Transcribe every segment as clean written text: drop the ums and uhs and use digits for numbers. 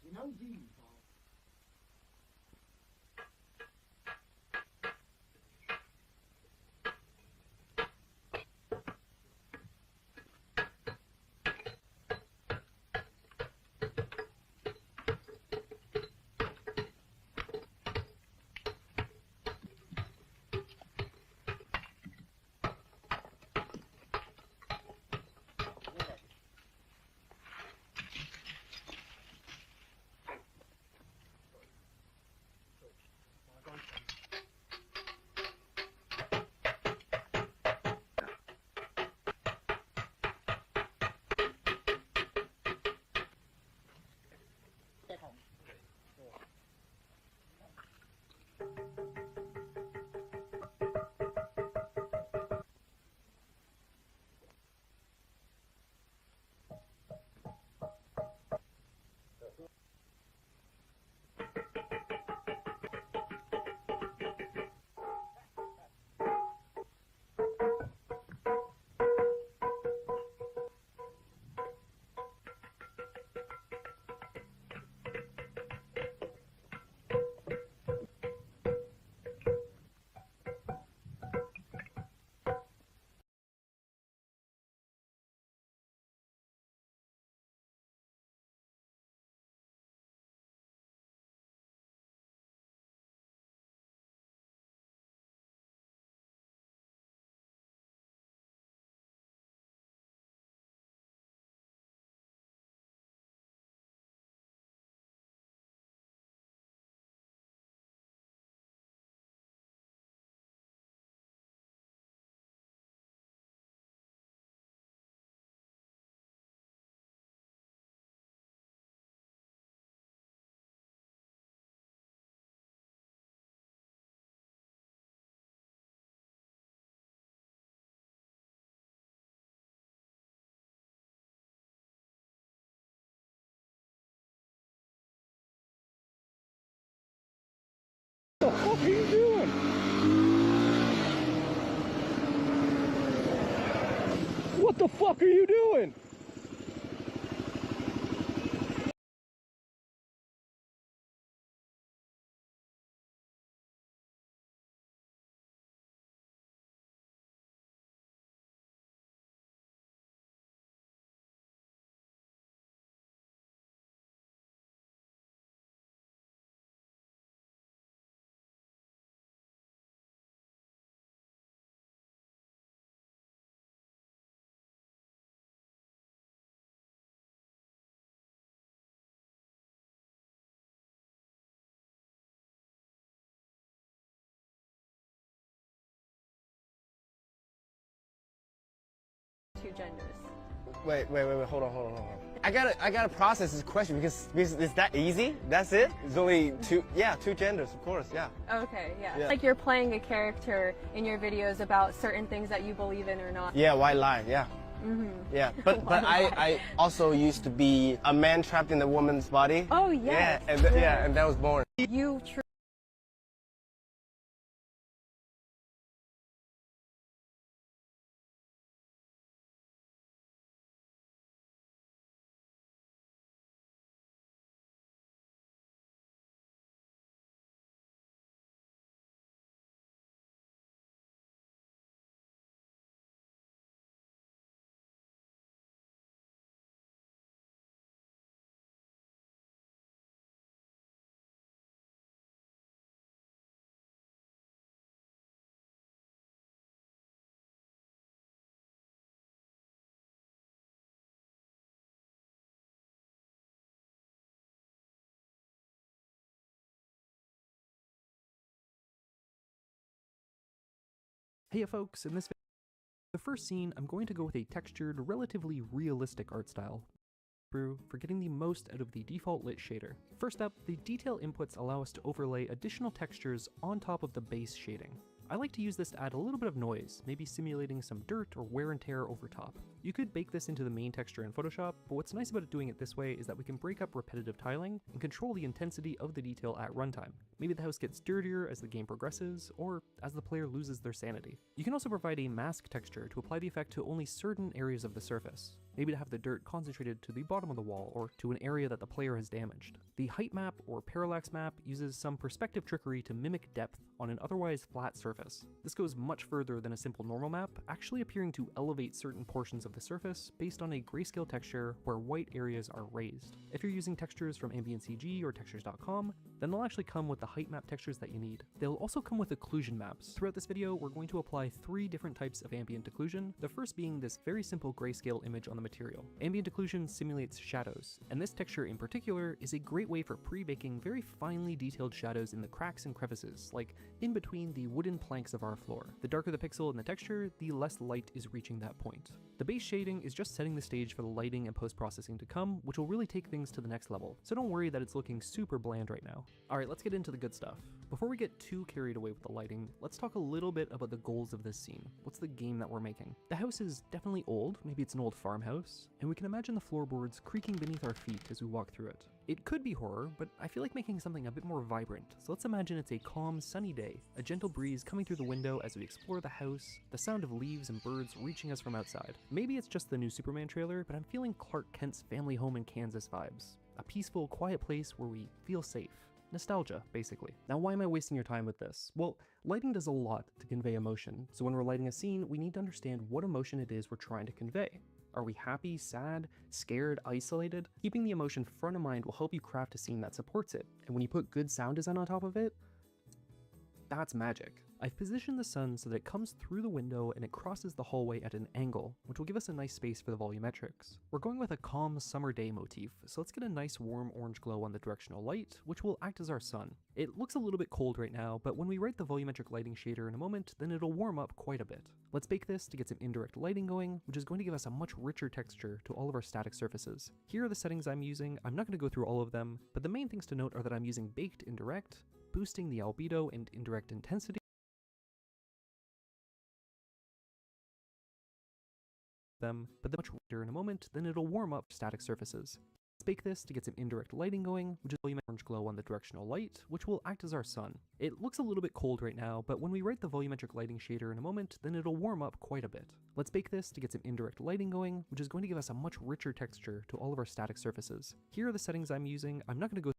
You know these, Paul. What the fuck are you doing? What the fuck are you doing? Two genders. Wait, hold on. I gotta process this question because it's that easy? That's it? It's only two genders, of course, yeah. Okay, Yeah. Like you're playing a character in your videos about certain things that you believe in or not. Yeah, white lie, yeah. Yeah, but I also used to be a man trapped in a woman's body. Oh, yes. Yeah, and that was born. You Hey folks, in this video, the first scene, I'm going to go with a textured, relatively realistic art style for getting the most out of the default lit shader. First up, the detail inputs allow us to overlay additional textures on top of the base shading. I like to use this to add a little bit of noise, maybe simulating some dirt or wear and tear over top. You could bake this into the main texture in Photoshop, but what's nice about doing it this way is that we can break up repetitive tiling and control the intensity of the detail at runtime. Maybe the house gets dirtier as the game progresses, or as the player loses their sanity. You can also provide a mask texture to apply the effect to only certain areas of the surface. maybe to have the dirt concentrated to the bottom of the wall or to an area that the player has damaged. The height map or parallax map uses some perspective trickery to mimic depth on an otherwise flat surface. This goes much further than a simple normal map, actually appearing to elevate certain portions of the surface based on a grayscale texture where white areas are raised. If you're using textures from Ambient CG or textures.com, then they'll actually come with the height map textures that you need. They'll also come with occlusion maps. Throughout this video, we're going to apply 3 different types of ambient occlusion, the first being this very simple grayscale image on the material. Ambient occlusion simulates shadows, and this texture in particular is a great way for pre-baking very finely detailed shadows in the cracks and crevices, like in between the wooden planks of our floor. The darker the pixel in the texture, the less light is reaching that point. The base shading is just setting the stage for the lighting and post-processing to come, which will really take things to the next level, so don't worry that it's looking super bland right now. Alright, let's get into the good stuff. Before we get too carried away with the lighting, let's talk a little bit about the goals of this scene. What's the game that we're making? The house is definitely old, maybe it's an old farmhouse, and we can imagine the floorboards creaking beneath our feet as we walk through it. It could be horror, but I feel like making something a bit more vibrant, so let's imagine it's a calm, sunny day, a gentle breeze coming through the window as we explore the house, the sound of leaves and birds reaching us from outside. Maybe it's just the new Superman trailer, but I'm feeling Clark Kent's family home in Kansas vibes. A peaceful, quiet place where we feel safe. Nostalgia, basically. Now, why am I wasting your time with this? Well, lighting does a lot to convey emotion, so when we're lighting a scene, we need to understand what emotion it is we're trying to convey. Are we happy, sad, scared, isolated? Keeping the emotion front of mind will help you craft a scene that supports it, and when you put good sound design on top of it, that's magic. I've positioned the sun so that it comes through the window and it crosses the hallway at an angle, which will give us a nice space for the volumetrics. We're going with a calm summer day motif, so let's get a nice warm orange glow on the directional light, which will act as our sun. It looks a little bit cold right now, but when we write the volumetric lighting shader in a moment, then it'll warm up quite a bit. Let's bake this to get some indirect lighting going, which is going to give us a much richer texture to all of our static surfaces. Here are the settings I'm using. I'm not going to go through all of them, but the main things to note are that I'm using baked indirect, boosting the albedo and indirect intensity, but the much richer in a moment, then it'll warm up static surfaces. Let's bake this to get some indirect lighting going, which is orange glow on the directional light, which will act as our sun. It looks a little bit cold right now, but when we write the volumetric lighting shader in a moment, then it'll warm up quite a bit. Let's bake this to get some indirect lighting going, which is going to give us a much richer texture to all of our static surfaces. Here are the settings I'm using. I'm not going to go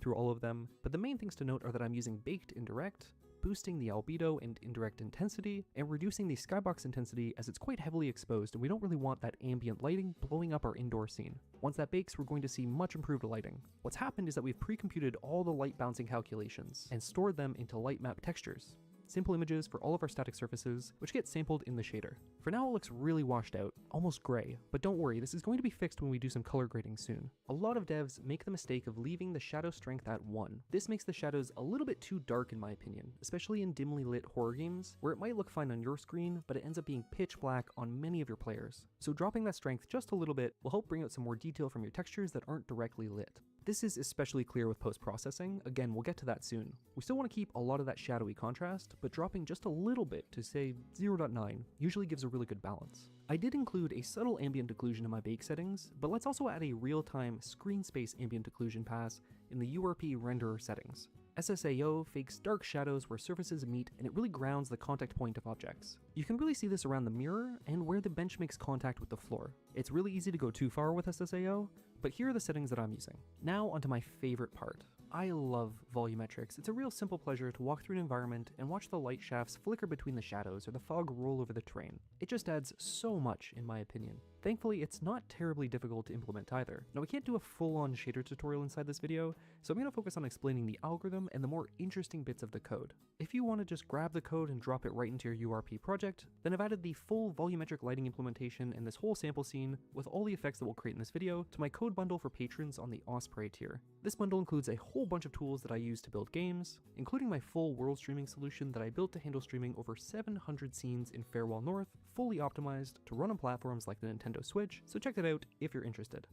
through all of them, but the main things to note are that I'm using baked indirect, boosting the albedo and indirect intensity, and reducing the skybox intensity as it's quite heavily exposed and we don't really want that ambient lighting blowing up our indoor scene. Once that bakes, we're going to see much improved lighting. What's happened is that we've pre-computed all the light bouncing calculations and stored them into light map textures. Simple images for all of our static surfaces, which get sampled in the shader. For now it looks really washed out, almost gray, but don't worry, this is going to be fixed when we do some color grading soon. A lot of devs make the mistake of leaving the shadow strength at 1. This makes the shadows a little bit too dark in my opinion, especially in dimly lit horror games, where it might look fine on your screen, but it ends up being pitch black on many of your players. So dropping that strength just a little bit will help bring out some more detail from your textures that aren't directly lit. This is especially clear with post-processing. Again, we'll get to that soon. We still want to keep a lot of that shadowy contrast, but dropping just a little bit to say 0.9 usually gives a really good balance. I did include a subtle ambient occlusion in my bake settings, but let's also add a real-time screen space ambient occlusion pass in the URP renderer settings. SSAO fakes dark shadows where surfaces meet, and it really grounds the contact point of objects. You can really see this around the mirror and where the bench makes contact with the floor. It's really easy to go too far with SSAO, but here are the settings that I'm using. Now onto my favorite part. I love volumetrics. It's a real simple pleasure to walk through an environment and watch the light shafts flicker between the shadows or the fog roll over the terrain. It just adds so much, in my opinion. Thankfully, it's not terribly difficult to implement either. Now, we can't do a full-on shader tutorial inside this video, so I'm going to focus on explaining the algorithm and the more interesting bits of the code. If you want to just grab the code and drop it right into your URP project, then I've added the full volumetric lighting implementation and this whole sample scene, with all the effects that we'll create in this video, to my code bundle for patrons on the Osprey tier. This bundle includes a whole bunch of tools that I use to build games, including my full world streaming solution that I built to handle streaming over 700 scenes in Farewell North, fully optimized to run on platforms like the Nintendo Switch, so check that out if you're interested.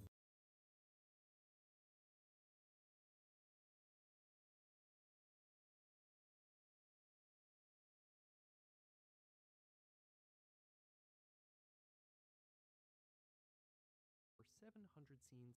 For 700 scenes.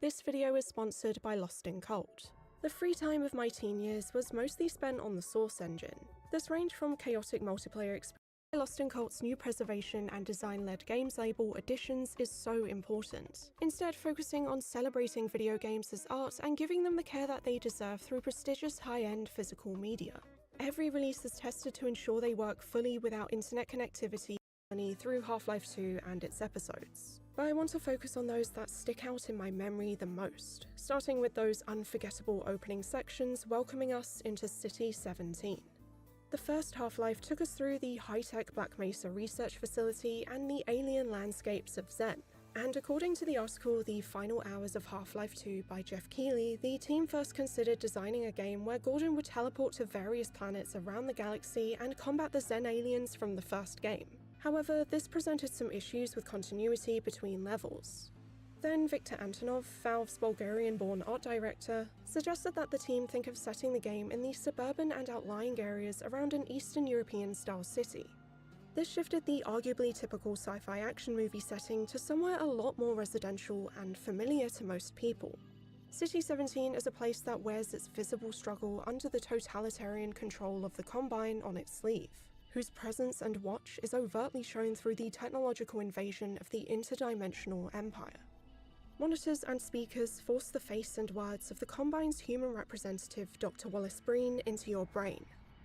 This video is sponsored by Lost in Cult. The free time of my teen years was mostly spent on the Source engine. This ranged from chaotic multiplayer experience. Lost in Cult's new preservation and design-led games label Editions is so important, instead focusing on celebrating video games as art and giving them the care that they deserve through prestigious high-end physical media. Every release is tested to ensure they work fully without internet connectivity through Half-Life 2 and its episodes. But I want to focus on those that stick out in my memory the most, starting with those unforgettable opening sections welcoming us into City 17. The first Half-Life took us through the high-tech Black Mesa research facility and the alien landscapes of Zen. And according to the article The Final Hours of Half-Life 2 by Jeff Keighley, the team first considered designing a game where Gordon would teleport to various planets around the galaxy and combat the Zen aliens from the first game. However, this presented some issues with continuity between levels. Then Viktor Antonov, Valve's Bulgarian-born art director, suggested that the team think of setting the game in the suburban and outlying areas around an Eastern European-style city. This shifted the arguably typical sci-fi action movie setting to somewhere a lot more residential and familiar to most people. City 17 is a place that wears its visible struggle under the totalitarian control of the Combine on its sleeve, whose presence and watch is overtly shown through the technological invasion of the interdimensional Empire. Monitors and speakers force the face and words of the Combine's human representative, Dr. Wallace Breen, into your brain.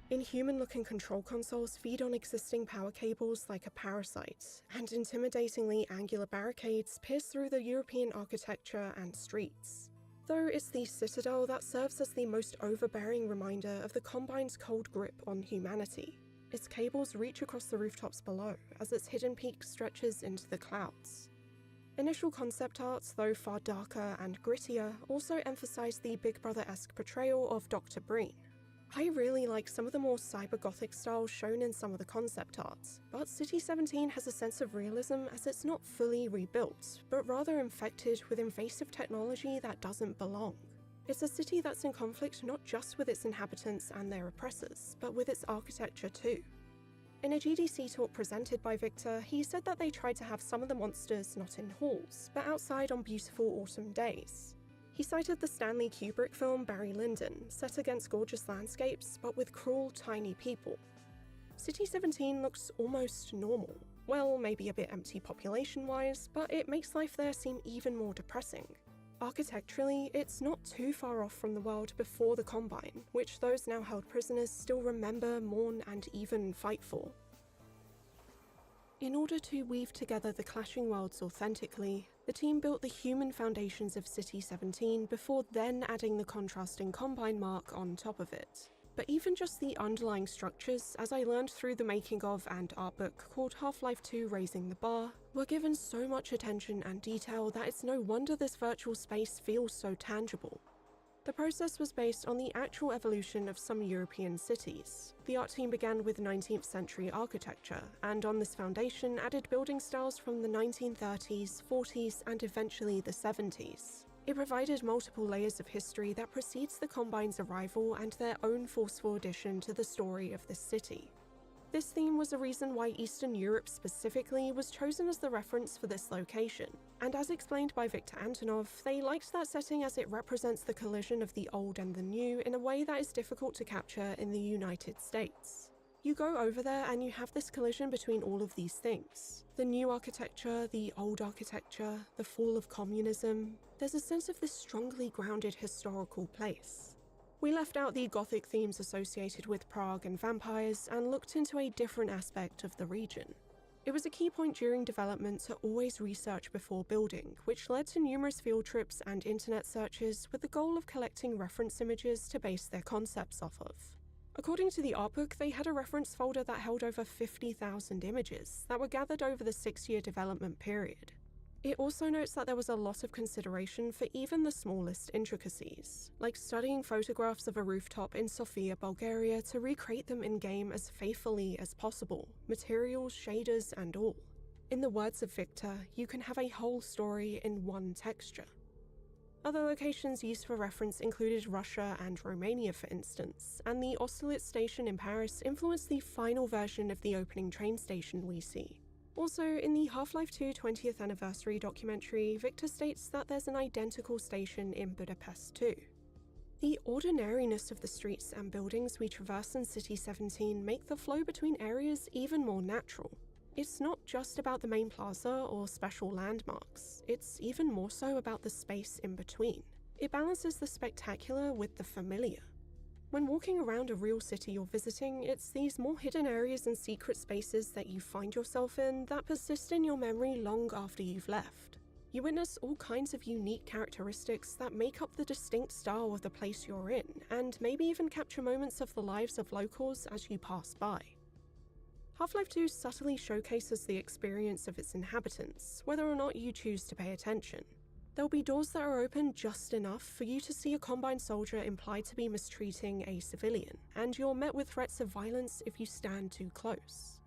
Inhuman-looking control consoles feed on existing power cables like a parasite, and intimidatingly angular barricades pierce through the European architecture and streets. Though it's the Citadel that serves as the most overbearing reminder of the Combine's cold grip on humanity. Its cables reach across the rooftops below, as its hidden peak stretches into the clouds. Initial concept arts, though far darker and grittier, also emphasize the Big Brother-esque portrayal of Dr. Breen. I really like some of the more cyber-gothic styles shown in some of the concept arts, but City 17 has a sense of realism as it's not fully rebuilt, but rather infected with invasive technology that doesn't belong. It's a city that's in conflict not just with its inhabitants and their oppressors, but with its architecture too. In a GDC talk presented by Victor, he said that they tried to have some of the monsters not in halls, but outside on beautiful autumn days. He cited the Stanley Kubrick film Barry Lyndon, set against gorgeous landscapes, but with cruel, tiny people. City 17 looks almost normal. Well, maybe a bit empty population-wise, but it makes life there seem even more depressing. Architecturally, it's not too far off from the world before the Combine, which those now held prisoners still remember, mourn, and even fight for. In order to weave together the clashing worlds authentically, the team built the human foundations of City 17 before then adding the contrasting Combine mark on top of it. But even just the underlying structures, as I learned through the making of and art book called Half-Life 2 Raising the Bar, were given so much attention and detail that it's no wonder this virtual space feels so tangible. The process was based on the actual evolution of some European cities. The art team began with 19th century architecture, and on this foundation added building styles from the 1930s, 40s, and eventually the 70s. It provided multiple layers of history that precedes the Combine's arrival and their own forceful addition to the story of the city. This theme was a reason why Eastern Europe specifically was chosen as the reference for this location, and as explained by Viktor Antonov, they liked that setting as it represents the collision of the old and the new in a way that is difficult to capture in the United States. You go over there and you have this collision between all of these things. The new architecture, the old architecture, the fall of communism. There's a sense of this strongly grounded historical place. We left out the Gothic themes associated with Prague and vampires and looked into a different aspect of the region. It was a key point during development to always research before building, which led to numerous field trips and internet searches with the goal of collecting reference images to base their concepts off of. According to the artbook, they had a reference folder that held over 50,000 images that were gathered over the 6-year development period. It also notes that there was a lot of consideration for even the smallest intricacies, like studying photographs of a rooftop in Sofia, Bulgaria to recreate them in-game as faithfully as possible, materials, shaders, and all. In the words of Victor, you can have a whole story in one texture. Other locations used for reference included Russia and Romania, for instance, and the Austerlitz station in Paris influenced the final version of the opening train station we see. Also, in the Half-Life 2 20th anniversary documentary, Victor states that there's an identical station in Budapest too. The ordinariness of the streets and buildings we traverse in City 17 make the flow between areas even more natural. It's not just about the main plaza or special landmarks, it's even more so about the space in between. It balances the spectacular with the familiar. When walking around a real city you're visiting, it's these more hidden areas and secret spaces that you find yourself in that persist in your memory long after you've left. You witness all kinds of unique characteristics that make up the distinct style of the place you're in, and maybe even capture moments of the lives of locals as you pass by. Half-Life 2 subtly showcases the experience of its inhabitants, whether or not you choose to pay attention. There'll be doors that are open just enough for you to see a Combine soldier implied to be mistreating a civilian, and you're met with threats of violence if you stand too close.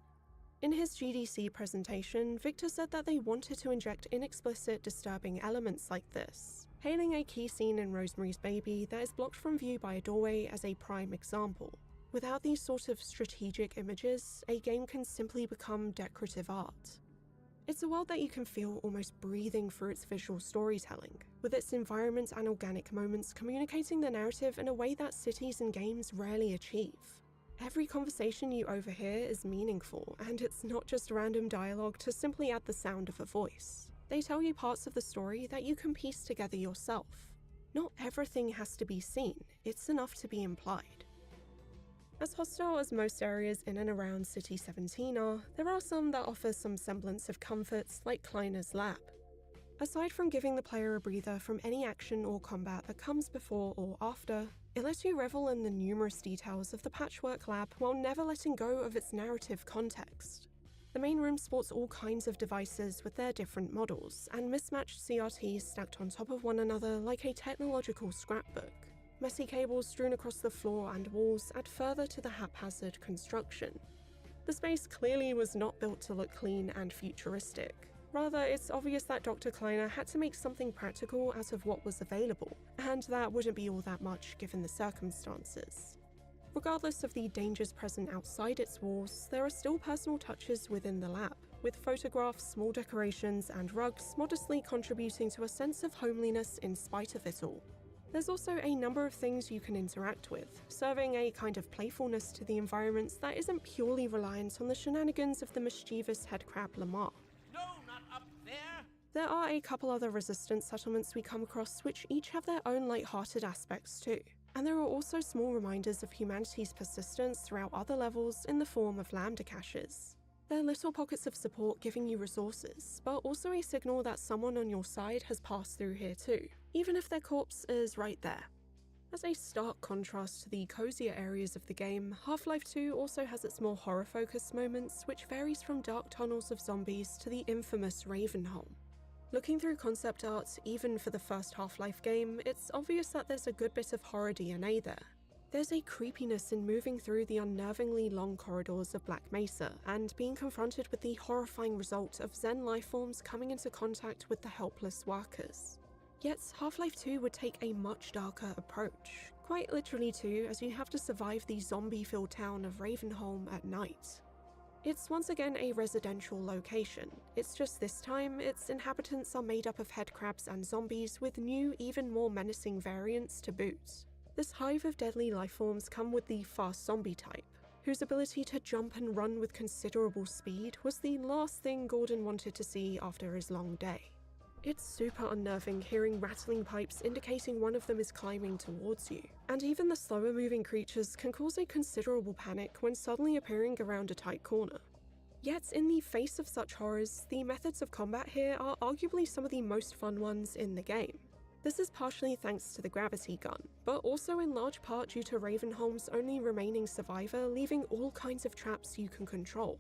In his GDC presentation, Victor said that they wanted to inject inexplicit, disturbing elements like this, hailing a key scene in Rosemary's Baby that is blocked from view by a doorway as a prime example. Without these sort of strategic images, a game can simply become decorative art. It's a world that you can feel almost breathing through its visual storytelling, with its environment and organic moments communicating the narrative in a way that cities and games rarely achieve. Every conversation you overhear is meaningful, and it's not just random dialogue to simply add the sound of a voice. They tell you parts of the story that you can piece together yourself. Not everything has to be seen, it's enough to be implied. As hostile as most areas in and around City 17 are, there are some that offer some semblance of comforts, like Kleiner's lab. Aside from giving the player a breather from any action or combat that comes before or after, it lets you revel in the numerous details of the Patchwork lab while never letting go of its narrative context. The main room sports all kinds of devices with their different models, and mismatched CRTs stacked on top of one another like a technological scrapbook. Messy cables strewn across the floor and walls add further to the haphazard construction. The space clearly was not built to look clean and futuristic. Rather, it's obvious that Dr. Kleiner had to make something practical out of what was available, and that wouldn't be all that much given the circumstances. Regardless of the dangers present outside its walls, there are still personal touches within the lab, with photographs, small decorations, and rugs modestly contributing to a sense of homeliness in spite of it all. There's also a number of things you can interact with, serving a kind of playfulness to the environments that isn't purely reliant on the shenanigans of the mischievous headcrab Lamar. No, not up there! There are a couple other resistance settlements we come across which each have their own light-hearted aspects too, and there are also small reminders of humanity's persistence throughout other levels in the form of lambda caches. They're little pockets of support giving you resources, but also a signal that someone on your side has passed through here too, even if their corpse is right there. As a stark contrast to the cozier areas of the game, Half-Life 2 also has its more horror-focused moments, which varies from dark tunnels of zombies to the infamous Ravenholm. Looking through concept art, even for the first Half-Life game, it's obvious that there's a good bit of horror DNA there. There's a creepiness in moving through the unnervingly long corridors of Black Mesa and being confronted with the horrifying result of Xen lifeforms coming into contact with the helpless workers. Yet Half-Life 2 would take a much darker approach, quite literally too, as you have to survive the zombie-filled town of Ravenholm at night. It's once again a residential location, it's just this time its inhabitants are made up of headcrabs and zombies with new, even more menacing variants to boot. This hive of deadly lifeforms come with the fast zombie type, whose ability to jump and run with considerable speed was the last thing Gordon wanted to see after his long day. It's super unnerving hearing rattling pipes indicating one of them is climbing towards you, and even the slower moving creatures can cause a considerable panic when suddenly appearing around a tight corner. Yet in the face of such horrors, the methods of combat here are arguably some of the most fun ones in the game. This is partially thanks to the gravity gun, but also in large part due to Ravenholm's only remaining survivor leaving all kinds of traps you can control.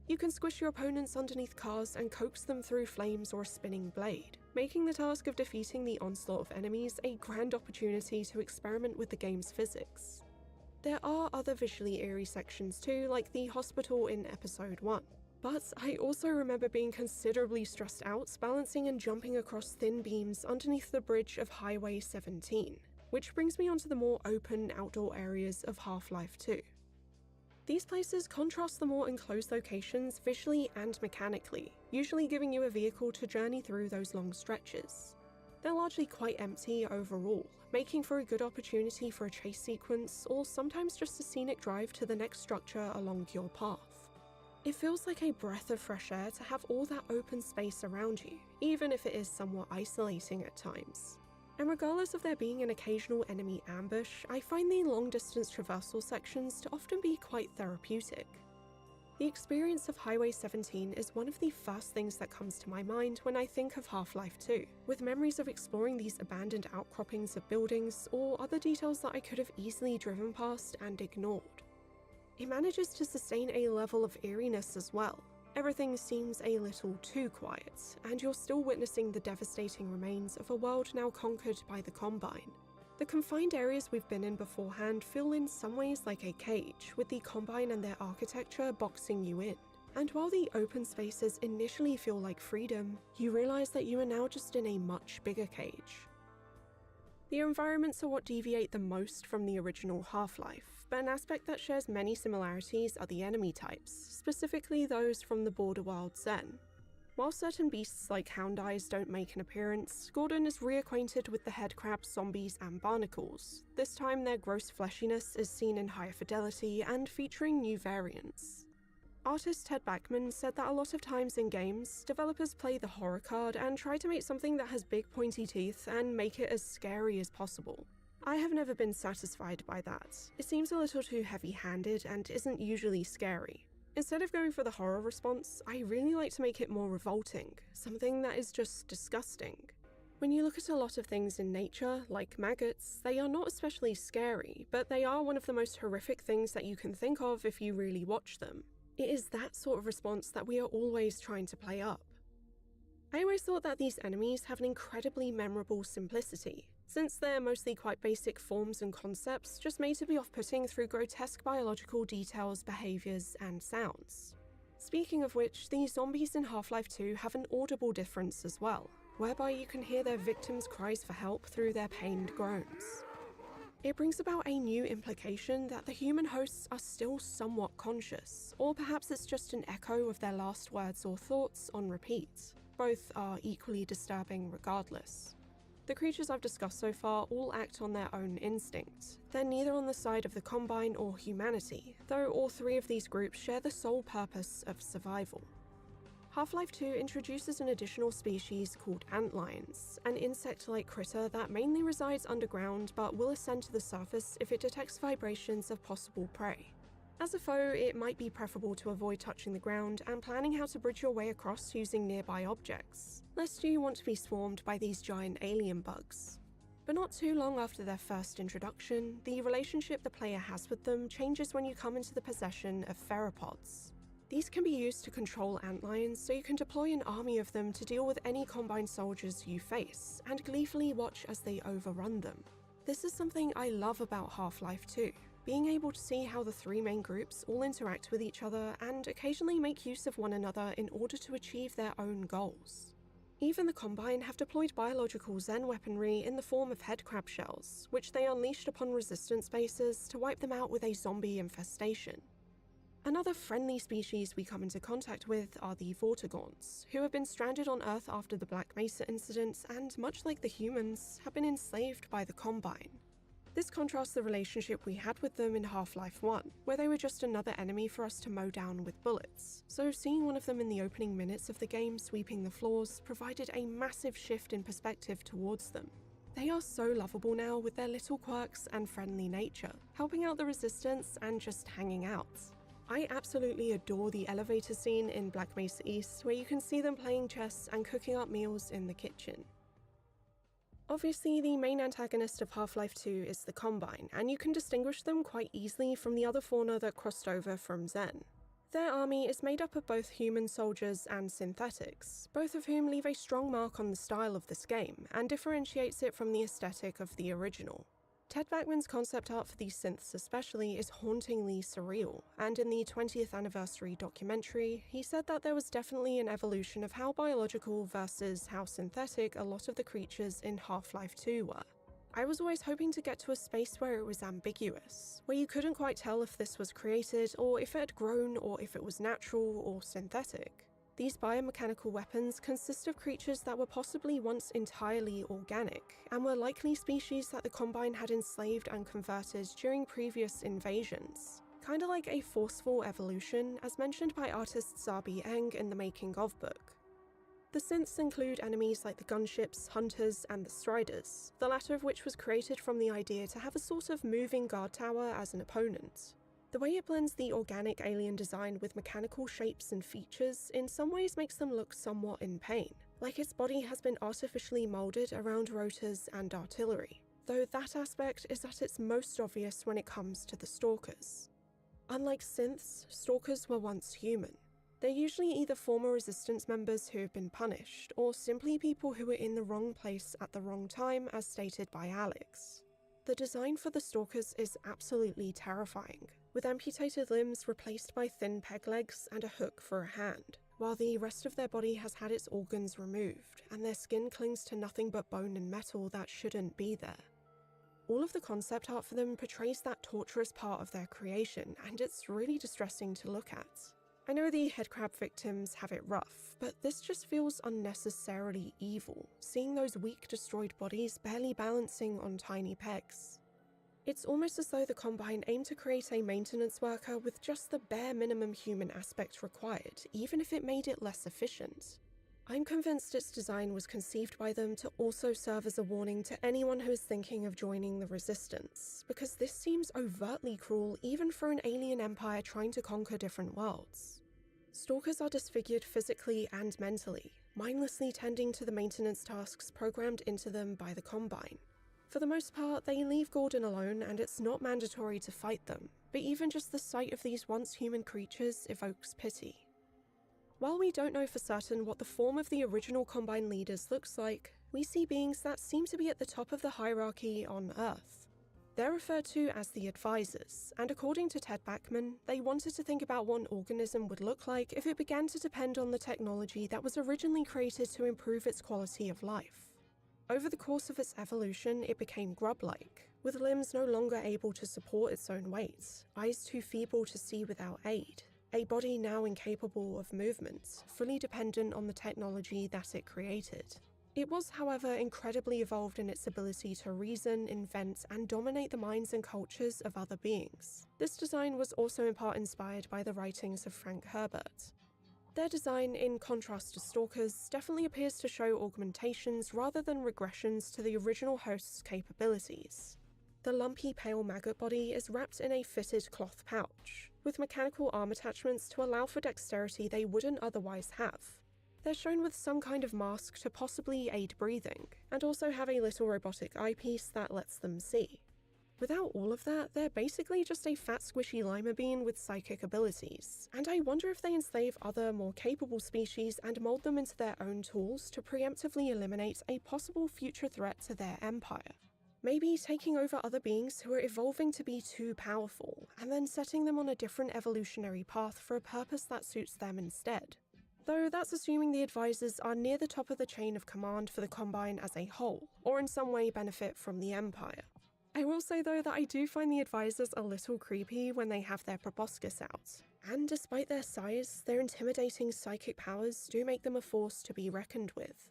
You can squish your opponents underneath cars and coax them through flames or a spinning blade, making the task of defeating the onslaught of enemies a grand opportunity to experiment with the game's physics. There are other visually eerie sections too, like the hospital in Episode 1. But I also remember being considerably stressed out balancing and jumping across thin beams underneath the bridge of Highway 17, which brings me onto the more open outdoor areas of Half-Life 2. These places contrast the more enclosed locations visually and mechanically, usually giving you a vehicle to journey through those long stretches. They're largely quite empty overall, making for a good opportunity for a chase sequence or sometimes just a scenic drive to the next structure along your path. It feels like a breath of fresh air to have all that open space around you, even if it is somewhat isolating at times. And regardless of there being an occasional enemy ambush, I find the long-distance traversal sections to often be quite therapeutic. The experience of Highway 17 is one of the first things that comes to my mind when I think of Half-Life 2, with memories of exploring these abandoned outcroppings of buildings or other details that I could have easily driven past and ignored. It manages to sustain a level of eeriness as well. Everything seems a little too quiet, and you're still witnessing the devastating remains of a world now conquered by the Combine. The confined areas we've been in beforehand feel in some ways like a cage, with the Combine and their architecture boxing you in. And while the open spaces initially feel like freedom, you realise that you are now just in a much bigger cage. The environments are what deviate the most from the original Half-Life, but an aspect that shares many similarities are the enemy types, specifically those from the border world Zen. While certain beasts like hound eyes don't make an appearance, Gordon is reacquainted with the headcrabs, zombies, and barnacles. This time their gross fleshiness is seen in higher fidelity and featuring new variants. Artist Ted Backman said that a lot of times in games, developers play the horror card and try to make something that has big pointy teeth and make it as scary as possible. I have never been satisfied by that. It seems a little too heavy-handed and isn't usually scary. Instead of going for the horror response, I really like to make it more revolting, something that is just disgusting. When you look at a lot of things in nature, like maggots, they are not especially scary, but they are one of the most horrific things that you can think of if you really watch them. It is that sort of response that we are always trying to play up. I always thought that these enemies have an incredibly memorable simplicity, since they're mostly quite basic forms and concepts just made to be off-putting through grotesque biological details, behaviours, and sounds. Speaking of which, the zombies in Half-Life 2 have an audible difference as well, whereby you can hear their victims' cries for help through their pained groans. It brings about a new implication that the human hosts are still somewhat conscious, or perhaps it's just an echo of their last words or thoughts on repeat. Both are equally disturbing regardless. The creatures I've discussed so far all act on their own instinct. They're neither on the side of the Combine or humanity, though all three of these groups share the sole purpose of survival. Half-Life 2 introduces an additional species called antlions, an insect-like critter that mainly resides underground but will ascend to the surface if it detects vibrations of possible prey. As a foe, it might be preferable to avoid touching the ground and planning how to bridge your way across using nearby objects, lest you want to be swarmed by these giant alien bugs. But not too long after their first introduction, the relationship the player has with them changes when you come into the possession of theropods. These can be used to control antlions, so you can deploy an army of them to deal with any Combine soldiers you face, and gleefully watch as they overrun them. This is something I love about Half-Life 2. Being able to see how the three main groups all interact with each other and occasionally make use of one another in order to achieve their own goals. Even the Combine have deployed biological Zen weaponry in the form of headcrab shells, which they unleashed upon resistance bases to wipe them out with a zombie infestation. Another friendly species we come into contact with are the Vortigaunts, who have been stranded on Earth after the Black Mesa incident and, much like the humans, have been enslaved by the Combine. This contrasts the relationship we had with them in Half-Life 1, where they were just another enemy for us to mow down with bullets, so seeing one of them in the opening minutes of the game sweeping the floors provided a massive shift in perspective towards them. They are so lovable now with their little quirks and friendly nature, helping out the Resistance and just hanging out. I absolutely adore the elevator scene in Black Mesa East, where you can see them playing chess and cooking up meals in the kitchen. Obviously, the main antagonist of Half-Life 2 is the Combine, and you can distinguish them quite easily from the other fauna that crossed over from Zen. Their army is made up of both human soldiers and synthetics, both of whom leave a strong mark on the style of this game, and differentiates it from the aesthetic of the original. Ted Backman's concept art for these synths especially is hauntingly surreal, and in the 20th anniversary documentary, he said that there was definitely an evolution of how biological versus how synthetic a lot of the creatures in Half-Life 2 were. I was always hoping to get to a space where it was ambiguous, where you couldn't quite tell if this was created, or if it had grown, or if it was natural or synthetic. These biomechanical weapons consist of creatures that were possibly once entirely organic, and were likely species that the Combine had enslaved and converted during previous invasions. Kinda like a forceful evolution, as mentioned by artist Zabi Eng in the Making of book. The synths include enemies like the gunships, hunters, and the striders, the latter of which was created from the idea to have a sort of moving guard tower as an opponent. The way it blends the organic alien design with mechanical shapes and features in some ways makes them look somewhat in pain, like its body has been artificially moulded around rotors and artillery, though that aspect is at its most obvious when it comes to the Stalkers. Unlike synths, Stalkers were once human. They're usually either former Resistance members who have been punished, or simply people who were in the wrong place at the wrong time, as stated by Alex. The design for the Stalkers is absolutely terrifying, with amputated limbs replaced by thin peg legs and a hook for a hand, while the rest of their body has had its organs removed, and their skin clings to nothing but bone and metal that shouldn't be there. All of the concept art for them portrays that torturous part of their creation, and it's really distressing to look at. I know the headcrab victims have it rough, but this just feels unnecessarily evil, seeing those weak, destroyed bodies barely balancing on tiny pegs. It's almost as though the Combine aimed to create a maintenance worker with just the bare minimum human aspect required, even if it made it less efficient. I'm convinced its design was conceived by them to also serve as a warning to anyone who is thinking of joining the Resistance, because this seems overtly cruel even for an alien empire trying to conquer different worlds. Stalkers are disfigured physically and mentally, mindlessly tending to the maintenance tasks programmed into them by the Combine. For the most part, they leave Gordon alone, and it's not mandatory to fight them, but even just the sight of these once human creatures evokes pity. While we don't know for certain what the form of the original Combine leaders looks like, we see beings that seem to be at the top of the hierarchy on Earth. They're referred to as the Advisors, and according to Ted Backman, they wanted to think about what an organism would look like if it began to depend on the technology that was originally created to improve its quality of life. Over the course of its evolution, it became grub-like, with limbs no longer able to support its own weight, eyes too feeble to see without aid, a body now incapable of movement, fully dependent on the technology that it created. It was, however, incredibly evolved in its ability to reason, invent, and dominate the minds and cultures of other beings. This design was also in part inspired by the writings of Frank Herbert. Their design, in contrast to Stalkers, definitely appears to show augmentations rather than regressions to the original host's capabilities. The lumpy pale maggot body is wrapped in a fitted cloth pouch, with mechanical arm attachments to allow for dexterity they wouldn't otherwise have. They're shown with some kind of mask to possibly aid breathing, and also have a little robotic eyepiece that lets them see. Without all of that, they're basically just a fat squishy lima bean with psychic abilities, and I wonder if they enslave other, more capable species and mold them into their own tools to preemptively eliminate a possible future threat to their empire. Maybe taking over other beings who are evolving to be too powerful, and then setting them on a different evolutionary path for a purpose that suits them instead. Though that's assuming the Advisors are near the top of the chain of command for the Combine as a whole, or in some way benefit from the Empire. I will say though that I do find the Advisors a little creepy when they have their proboscis out, and despite their size, their intimidating psychic powers do make them a force to be reckoned with.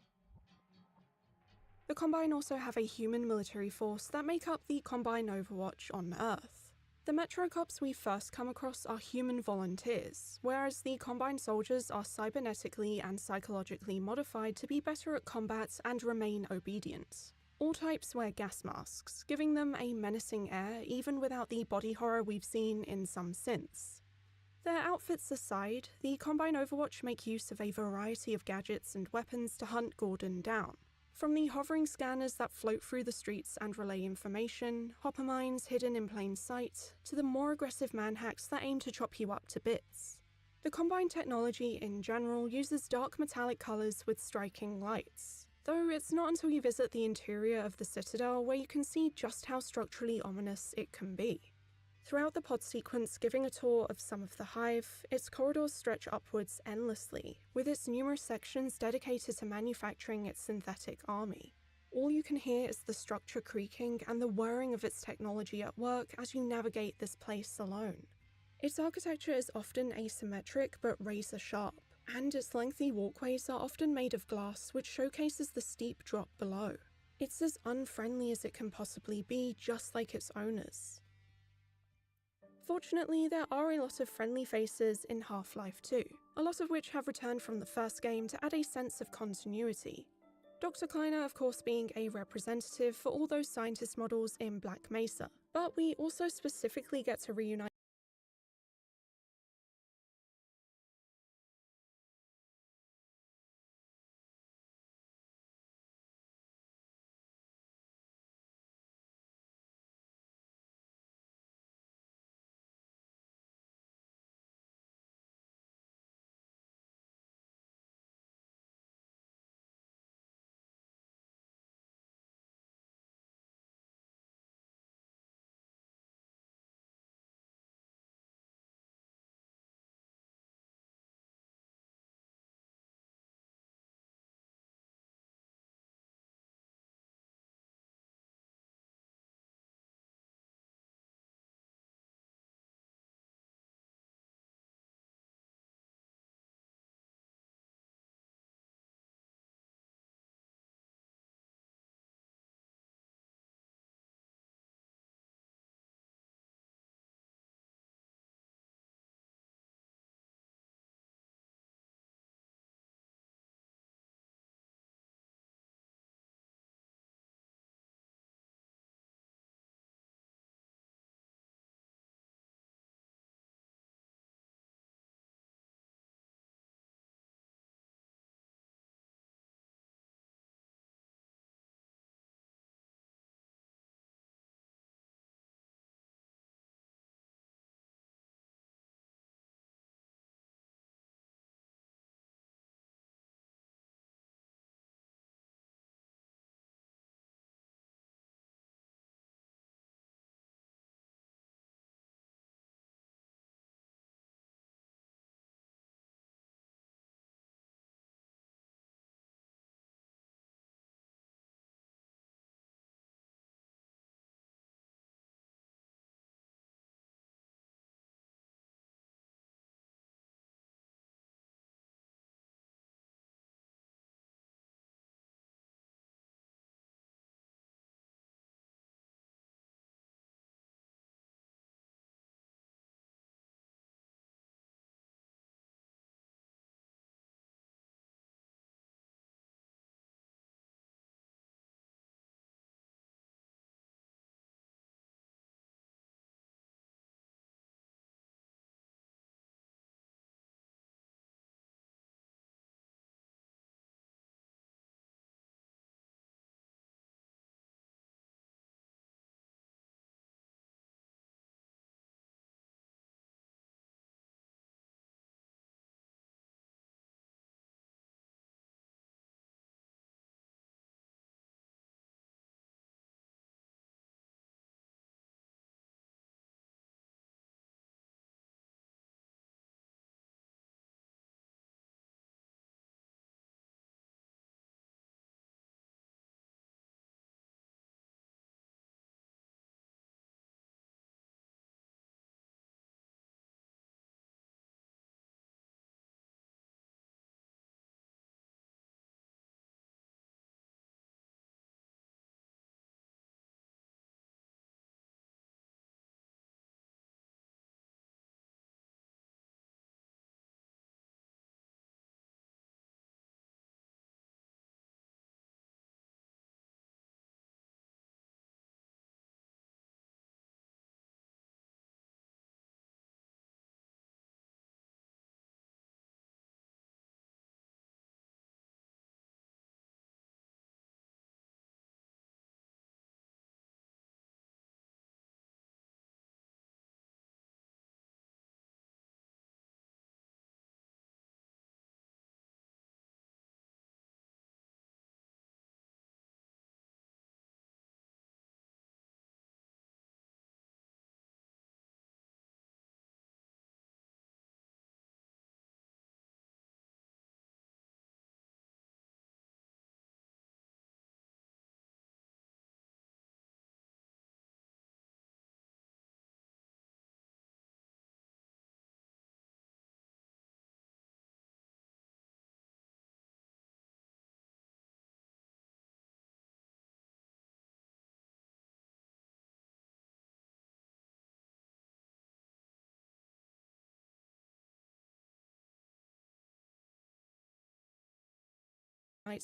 The Combine also have a human military force that make up the Combine Overwatch on Earth. The Metrocops we first come across are human volunteers, whereas the Combine soldiers are cybernetically and psychologically modified to be better at combat and remain obedient. All types wear gas masks, giving them a menacing air even without the body horror we've seen in some synths. Their outfits aside, the Combine Overwatch make use of a variety of gadgets and weapons to hunt Gordon down. From the hovering scanners that float through the streets and relay information, hopper mines hidden in plain sight, to the more aggressive manhacks that aim to chop you up to bits. The Combine technology in general uses dark metallic colours with striking lights, though it's not until you visit the interior of the Citadel where you can see just how structurally ominous it can be. Throughout the pod sequence giving a tour of some of the Hive, its corridors stretch upwards endlessly, with its numerous sections dedicated to manufacturing its synthetic army. All you can hear is the structure creaking and the whirring of its technology at work as you navigate this place alone. Its architecture is often asymmetric but razor sharp, and its lengthy walkways are often made of glass, which showcases the steep drop below. It's as unfriendly as it can possibly be, just like its owners. Fortunately, there are a lot of friendly faces in Half-Life 2, a lot of which have returned from the first game to add a sense of continuity. Dr. Kleiner, of course, being a representative for all those scientist models in Black Mesa, but we also specifically get to reunite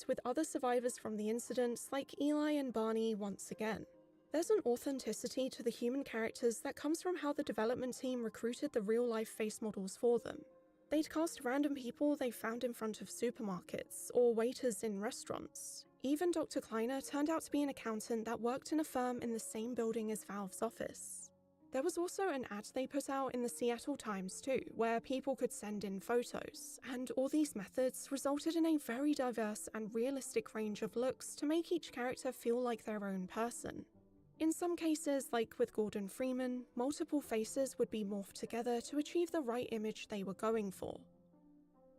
with other survivors from the incidents like Eli and Barney once again. There's an authenticity to the human characters that comes from how the development team recruited the real-life face models for them. They'd cast random people they found in front of supermarkets or waiters in restaurants. Even Dr. Kleiner turned out to be an accountant that worked in a firm in the same building as Valve's office. There was also an ad they put out in the Seattle Times too, where people could send in photos, and all these methods resulted in a very diverse and realistic range of looks to make each character feel like their own person. In some cases, like with Gordon Freeman, multiple faces would be morphed together to achieve the right image they were going for.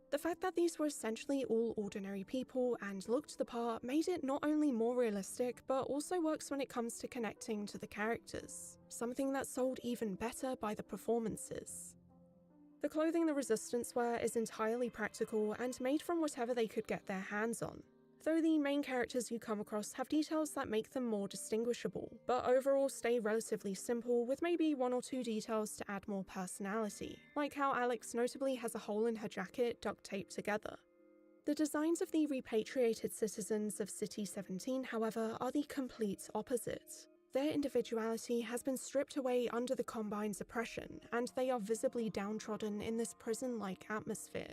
The fact that these were essentially all ordinary people and looked the part made it not only more realistic, but also works when it comes to connecting to the characters, something that's sold even better by the performances. The clothing the Resistance wear is entirely practical and made from whatever they could get their hands on, though the main characters you come across have details that make them more distinguishable, but overall stay relatively simple with maybe one or two details to add more personality, like how Alex notably has a hole in her jacket duct taped together. The designs of the repatriated citizens of City 17, however, are the complete opposite. Their individuality has been stripped away under the Combine's oppression, and they are visibly downtrodden in this prison-like atmosphere.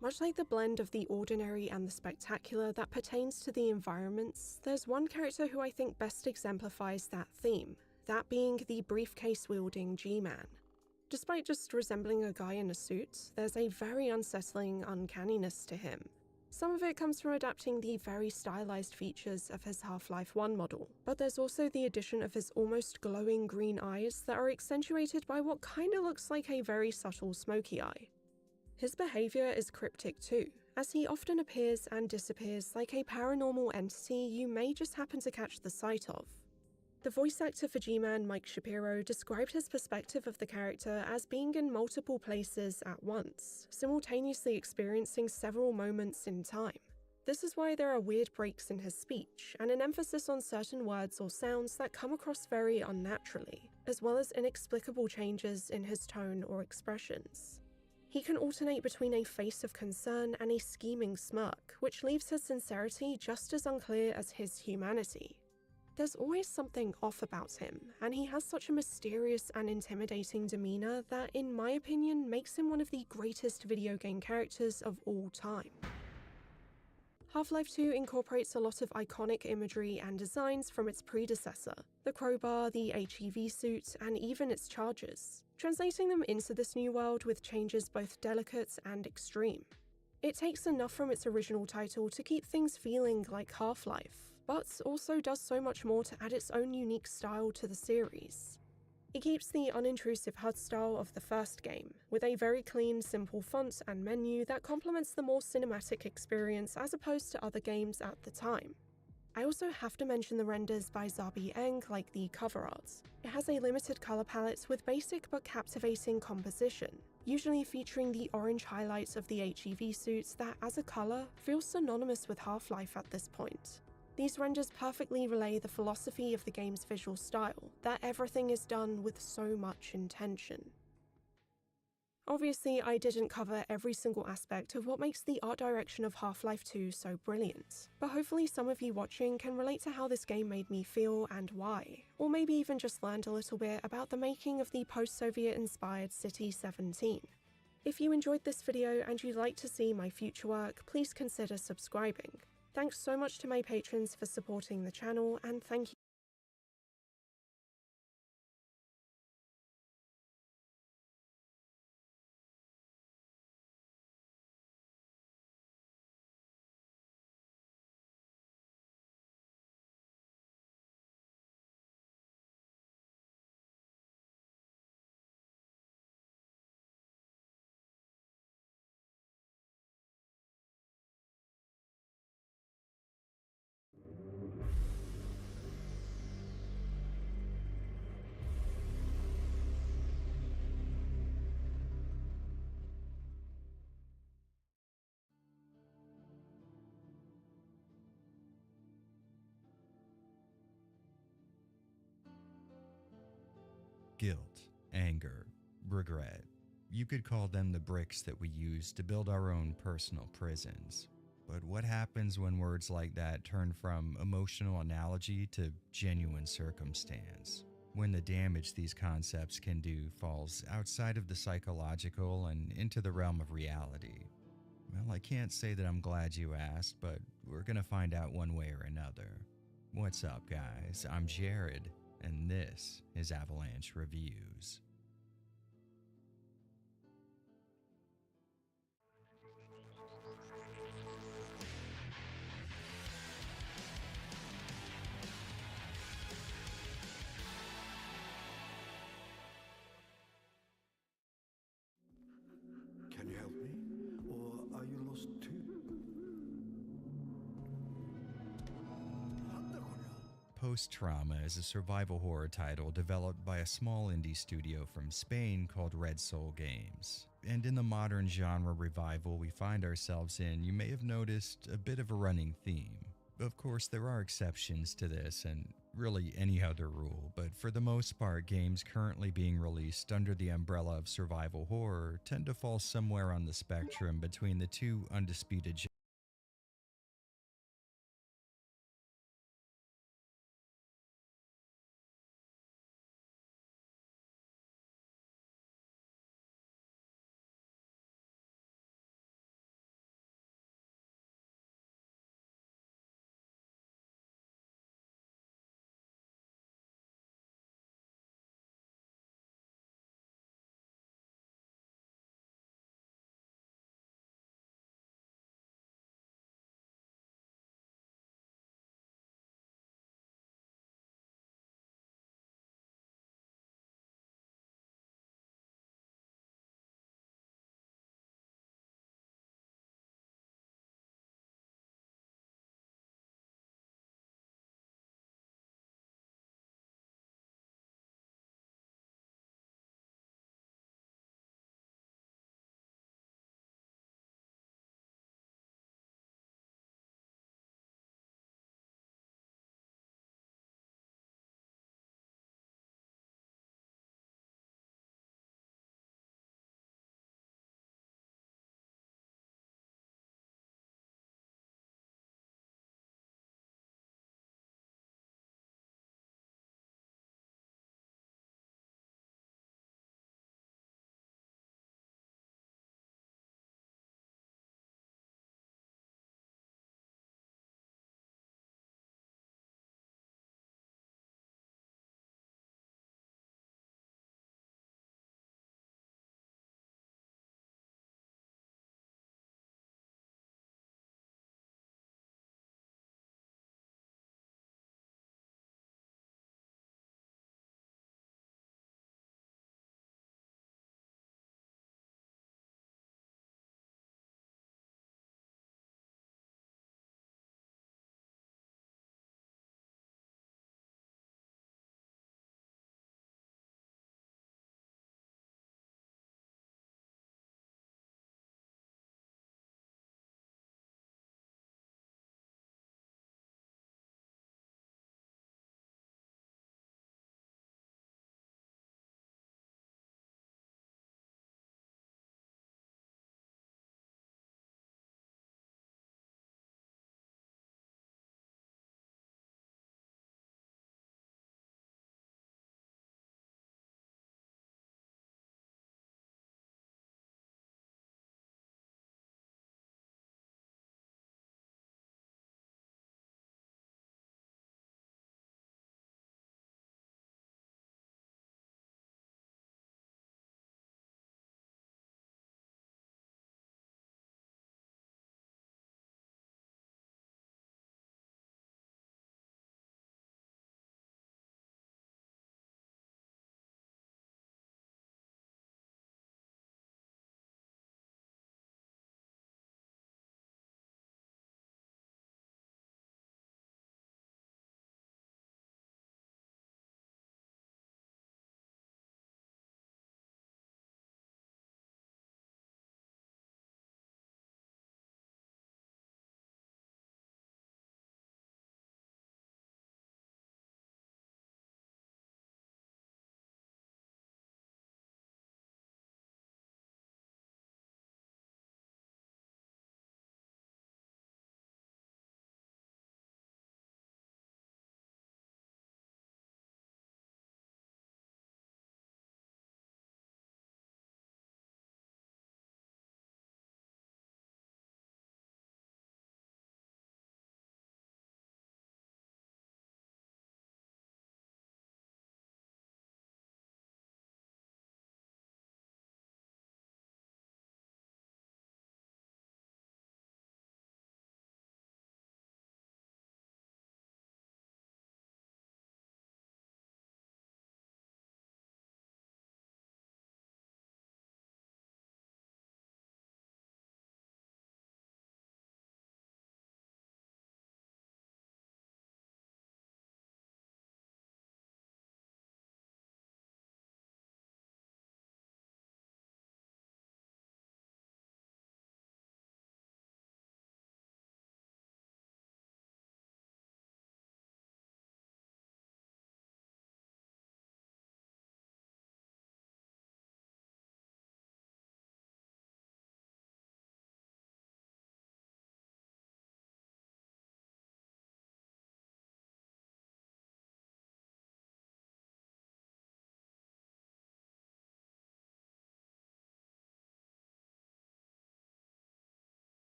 Much like the blend of the ordinary and the spectacular that pertains to the environments, there's one character who I think best exemplifies that theme, that being the briefcase-wielding G-Man. Despite just resembling a guy in a suit, there's a very unsettling uncanniness to him. Some of it comes from adapting the very stylized features of his Half-Life 1 model, but there's also the addition of his almost glowing green eyes that are accentuated by what kinda looks like a very subtle smoky eye. His behaviour is cryptic too, as he often appears and disappears like a paranormal entity you may just happen to catch the sight of. The voice actor for G-Man, Mike Shapiro, described his perspective of the character as being in multiple places at once, simultaneously experiencing several moments in time. This is why there are weird breaks in his speech, and an emphasis on certain words or sounds that come across very unnaturally, as well as inexplicable changes in his tone or expressions. He can alternate between a face of concern and a scheming smirk, which leaves his sincerity just as unclear as his humanity. There's always something off about him, and he has such a mysterious and intimidating demeanor that, in my opinion, makes him one of the greatest video game characters of all time. Half-Life 2 incorporates a lot of iconic imagery and designs from its predecessor, the crowbar, the HEV suit, and even its charges, translating them into this new world with changes both delicate and extreme. It takes enough from its original title to keep things feeling like Half-Life, but also does so much more to add its own unique style to the series. It keeps the unintrusive HUD style of the first game, with a very clean, simple font and menu that complements the more cinematic experience as opposed to other games at the time. I also have to mention the renders by Zabi Eng, like the cover art. It has a limited colour palette with basic but captivating composition, usually featuring the orange highlights of the HEV suits that, as a colour, feels synonymous with Half-Life at this point. These renders perfectly relay the philosophy of the game's visual style, that everything is done with so much intention. Obviously, I didn't cover every single aspect of what makes the art direction of Half-Life 2 so brilliant, but hopefully some of you watching can relate to how this game made me feel and why, or maybe even just learned a little bit about the making of the post-Soviet inspired City 17. If you enjoyed this video and you'd like to see my future work, please consider subscribing. Thanks so much to my patrons for supporting the channel, and thank you. Guilt, anger, regret. You could call them the bricks that we use to build our own personal prisons. But what happens when words like that turn from emotional analogy to genuine circumstance? When the damage these concepts can do falls outside of the psychological and into the realm of reality? Well, I can't say that I'm glad you asked, but we're gonna find out one way or another. What's up, guys? I'm Jared, and this is Avalanche Reviews. Can you help me? Or are you lost too? Post-Trauma is a survival horror title developed by a small indie studio from Spain called Red Soul Games. And in the modern genre revival we find ourselves in, you may have noticed a bit of a running theme. Of course, there are exceptions to this, and really any other rule, but for the most part, games currently being released under the umbrella of survival horror tend to fall somewhere on the spectrum between the two undisputed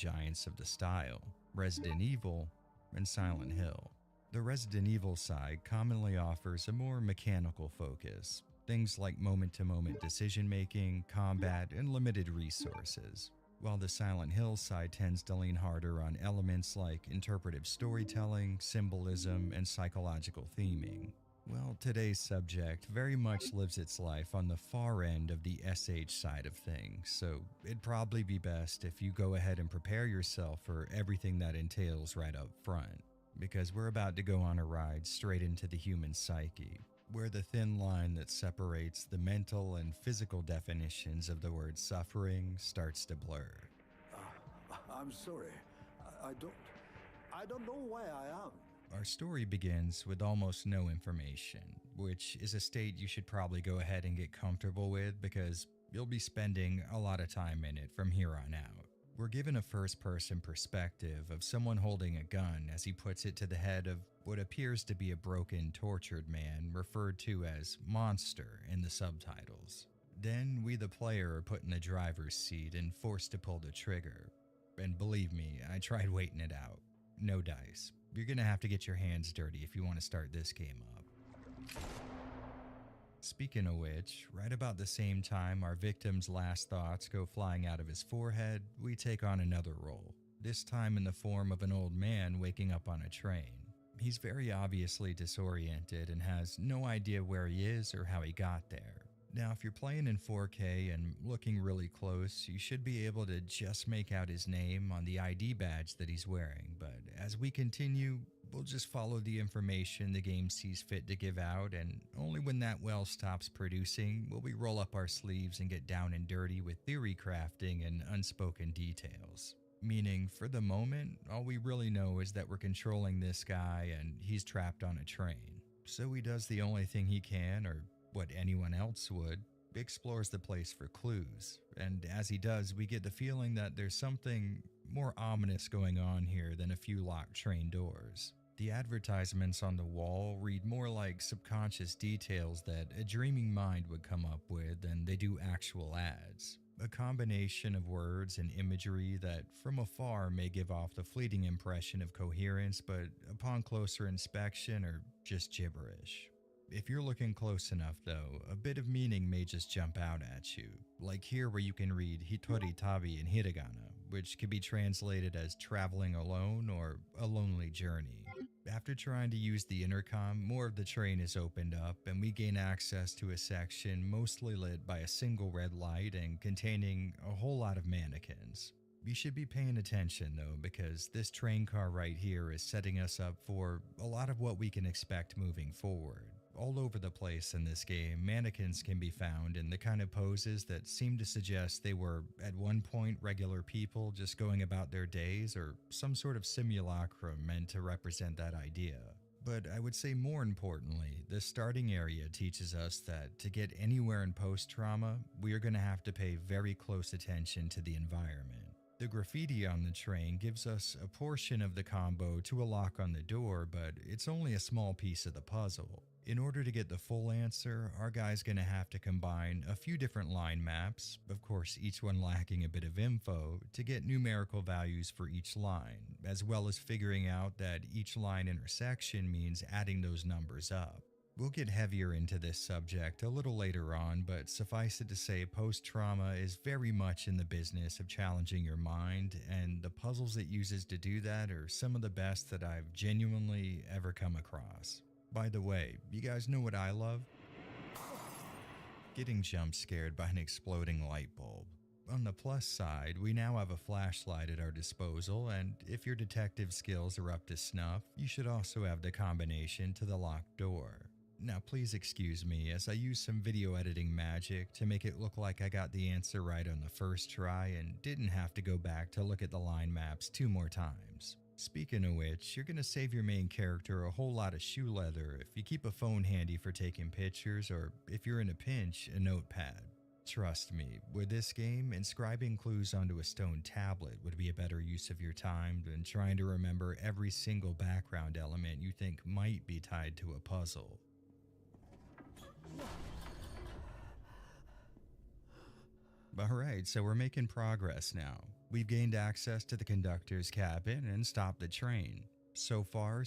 giants of the style, Resident Evil and Silent Hill. The Resident Evil side commonly offers a more mechanical focus, things like moment-to-moment decision-making, combat, and limited resources, while the Silent Hill side tends to lean harder on elements like interpretive storytelling, symbolism, and psychological theming. Well, today's subject very much lives its life on the far end of the SH side of things, so it'd probably be best if you go ahead and prepare yourself for everything that entails right up front, because we're about to go on a ride straight into the human psyche, where the thin line that separates the mental and physical definitions of the word suffering starts to blur. I'm sorry. I don't know where I am. Our story begins with almost no information, which is a state you should probably go ahead and get comfortable with because you'll be spending a lot of time in it from here on out. We're given a first-person perspective of someone holding a gun as he puts it to the head of what appears to be a broken, tortured man referred to as Monster in the subtitles. Then we, the player, are put in the driver's seat and forced to pull the trigger. And believe me, I tried waiting it out. No dice. You're gonna have to get your hands dirty if you want to start this game up. Speaking of which, right about the same time our victim's last thoughts go flying out of his forehead, we take on another role, this time in the form of an old man waking up on a train. He's very obviously disoriented and has no idea where he is or how he got there. Now, if you're playing in 4K and looking really close, you should be able to just make out his name on the ID badge that he's wearing, but as we continue, we'll just follow the information the game sees fit to give out, and only when that well stops producing will we roll up our sleeves and get down and dirty with theory crafting and unspoken details. Meaning, for the moment, all we really know is that we're controlling this guy and he's trapped on a train. So he does the only thing he can, or what anyone else would, explores the place for clues, and as he does, we get the feeling that there's something more ominous going on here than a few locked train doors. The advertisements on the wall read more like subconscious details that a dreaming mind would come up with than they do actual ads. A combination of words and imagery that from afar may give off the fleeting impression of coherence, but upon closer inspection are just gibberish. If you're looking close enough though, a bit of meaning may just jump out at you, like here where you can read Hitori Tabi in hiragana, which can be translated as traveling alone or a lonely journey. After trying to use the intercom, more of the train is opened up and we gain access to a section mostly lit by a single red light and containing a whole lot of mannequins. You should be paying attention though, because this train car right here is setting us up for a lot of what we can expect moving forward. All over the place in this game, mannequins can be found in the kind of poses that seem to suggest they were, at one point, regular people just going about their days, or some sort of simulacrum meant to represent that idea. But I would say more importantly, the starting area teaches us that to get anywhere in post-trauma, we are going to have to pay very close attention to the environment. The graffiti on the train gives us a portion of the combo to a lock on the door, but it's only a small piece of the puzzle. In order to get the full answer, our guy's gonna have to combine a few different line maps, of course each one lacking a bit of info, to get numerical values for each line, as well as figuring out that each line intersection means adding those numbers up. We'll get heavier into this subject a little later on, but suffice it to say post-trauma is very much in the business of challenging your mind, and the puzzles it uses to do that are some of the best that I've genuinely ever come across. By the way, you guys know what I love? Getting jump scared by an exploding light bulb. On the plus side, we now have a flashlight at our disposal, and if your detective skills are up to snuff, you should also have the combination to the locked door. Now please excuse me as I use some video editing magic to make it look like I got the answer right on the first try and didn't have to go back to look at the line maps 2 more times. Speaking of which, you're gonna save your main character a whole lot of shoe leather if you keep a phone handy for taking pictures, or if you're in a pinch, a notepad. Trust me, with this game, inscribing clues onto a stone tablet would be a better use of your time than trying to remember every single background element you think might be tied to a puzzle. Alright, so we're making progress now. We've gained access to the conductor's cabin and stopped the train. So far,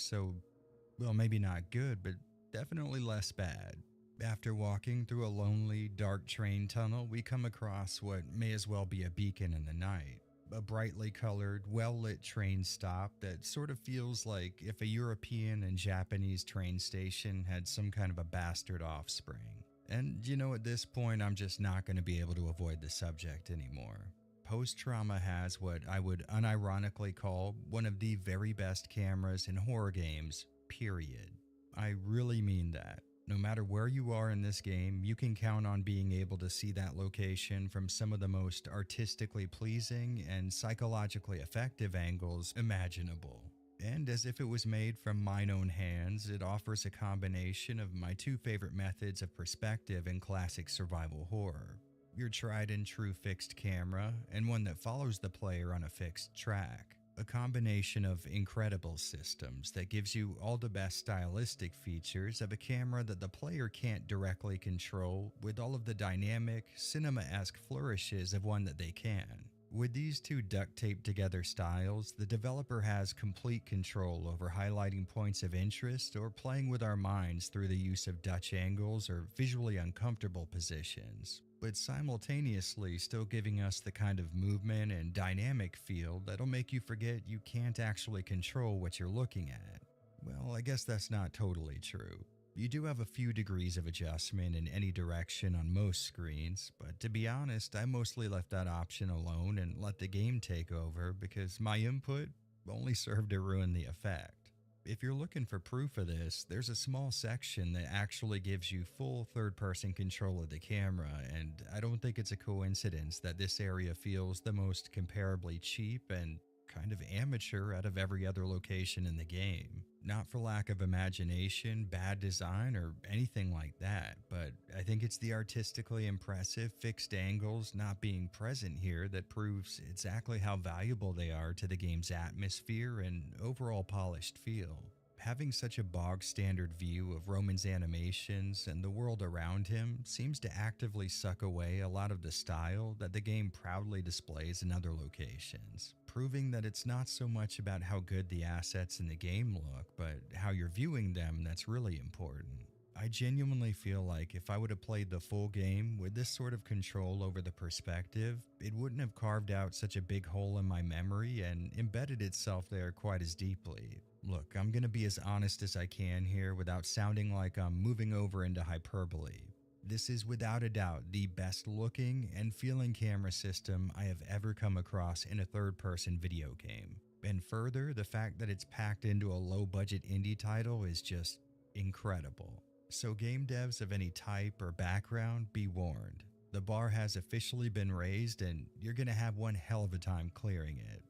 well, maybe not good, but definitely less bad. After walking through a lonely, dark train tunnel, we come across what may as well be a beacon in the night. A brightly colored, well-lit train stop that sort of feels like if a European and Japanese train station had some kind of a bastard offspring. And at this point, I'm just not going to be able to avoid the subject anymore. Post-Trauma has what I would unironically call one of the very best cameras in horror games, period. I really mean that. No matter where you are in this game, you can count on being able to see that location from some of the most artistically pleasing and psychologically effective angles imaginable. And as if it was made from mine own hands, it offers a combination of my two favorite methods of perspective in classic survival horror. Your tried and true fixed camera, and one that follows the player on a fixed track. A combination of incredible systems that gives you all the best stylistic features of a camera that the player can't directly control, with all of the dynamic, cinema-esque flourishes of one that they can. With these two duct-taped together styles, the developer has complete control over highlighting points of interest or playing with our minds through the use of Dutch angles or visually uncomfortable positions, but simultaneously still giving us the kind of movement and dynamic feel that'll make you forget you can't actually control what you're looking at. Well, I guess that's not totally true. You do have a few degrees of adjustment in any direction on most screens, but to be honest, I mostly left that option alone and let the game take over because my input only served to ruin the effect. If you're looking for proof of this, there's a small section that actually gives you full third-person control of the camera, and I don't think it's a coincidence that this area feels the most comparably cheap and kind of amateur out of every other location in the game. Not for lack of imagination, bad design, or anything like that, but I think it's the artistically impressive fixed angles not being present here that proves exactly how valuable they are to the game's atmosphere and overall polished feel. Having such a bog-standard view of Roman's animations and the world around him seems to actively suck away a lot of the style that the game proudly displays in other locations, proving that it's not so much about how good the assets in the game look, but how you're viewing them that's really important. I genuinely feel like if I would have played the full game with this sort of control over the perspective, it wouldn't have carved out such a big hole in my memory and embedded itself there quite as deeply. Look, I'm gonna be as honest as I can here without sounding like I'm moving over into hyperbole. This is without a doubt the best looking and feeling camera system I have ever come across in a third-person video game. And further, the fact that it's packed into a low-budget indie title is just incredible. So game devs of any type or background, be warned. The bar has officially been raised and you're gonna have one hell of a time clearing it.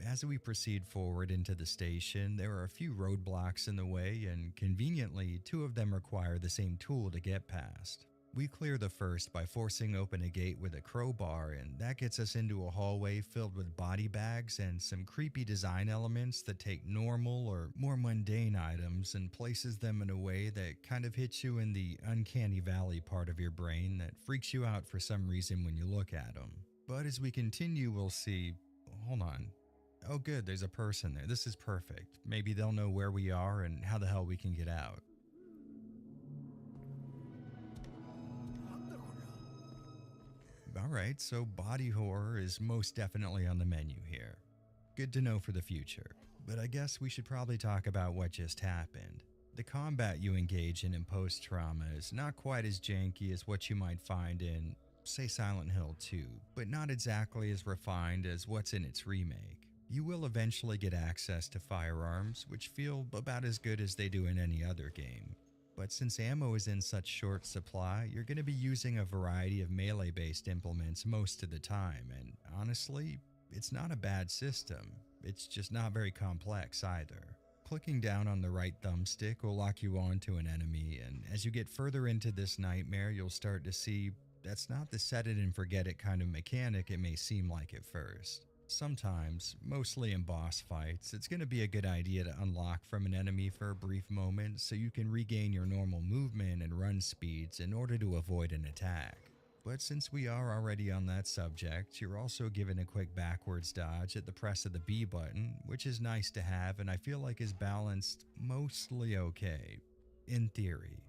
As we proceed forward into the station, there are a few roadblocks in the way, and conveniently, two of them require the same tool to get past. We clear the first by forcing open a gate with a crowbar, and that gets us into a hallway filled with body bags and some creepy design elements that take normal or more mundane items and places them in a way that kind of hits you in the uncanny valley part of your brain that freaks you out for some reason when you look at them. But as we continue, we'll see... Hold on. Oh good, there's a person there. This is perfect. Maybe they'll know where we are and how the hell we can get out. Alright, so body horror is most definitely on the menu here. Good to know for the future. But I guess we should probably talk about what just happened. The combat you engage in post-trauma is not quite as janky as what you might find in, say, Silent Hill 2, but not exactly as refined as what's in its remake. You will eventually get access to firearms, which feel about as good as they do in any other game. But since ammo is in such short supply, you're going to be using a variety of melee-based implements most of the time, and honestly, it's not a bad system. It's just not very complex either. Clicking down on the right thumbstick will lock you onto an enemy, and as you get further into this nightmare, you'll start to see that's not the set it and forget it kind of mechanic it may seem like at first. Sometimes, mostly in boss fights, it's going to be a good idea to unlock from an enemy for a brief moment so you can regain your normal movement and run speeds in order to avoid an attack. But since we are already on that subject, you're also given a quick backwards dodge at the press of the B button, which is nice to have and I feel like is balanced mostly okay, in theory.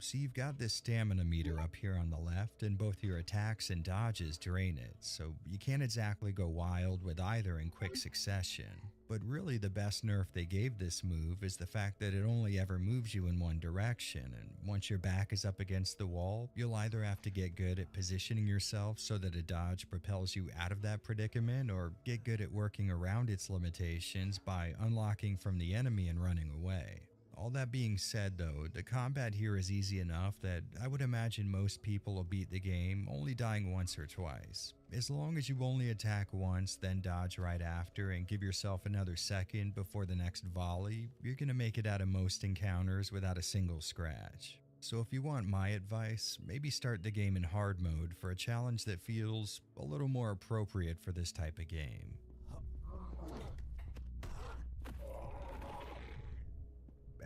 So you've got this stamina meter up here on the left, and both your attacks and dodges drain it, so you can't exactly go wild with either in quick succession. But really the best nerf they gave this move is the fact that it only ever moves you in one direction, and once your back is up against the wall, you'll either have to get good at positioning yourself so that a dodge propels you out of that predicament, or get good at working around its limitations by unlocking from the enemy and running away. All that being said though, the combat here is easy enough that I would imagine most people will beat the game only dying once or twice. As long as you only attack once, then dodge right after and give yourself another second before the next volley, you're gonna make it out of most encounters without a single scratch. So if you want my advice, maybe start the game in hard mode for a challenge that feels a little more appropriate for this type of game.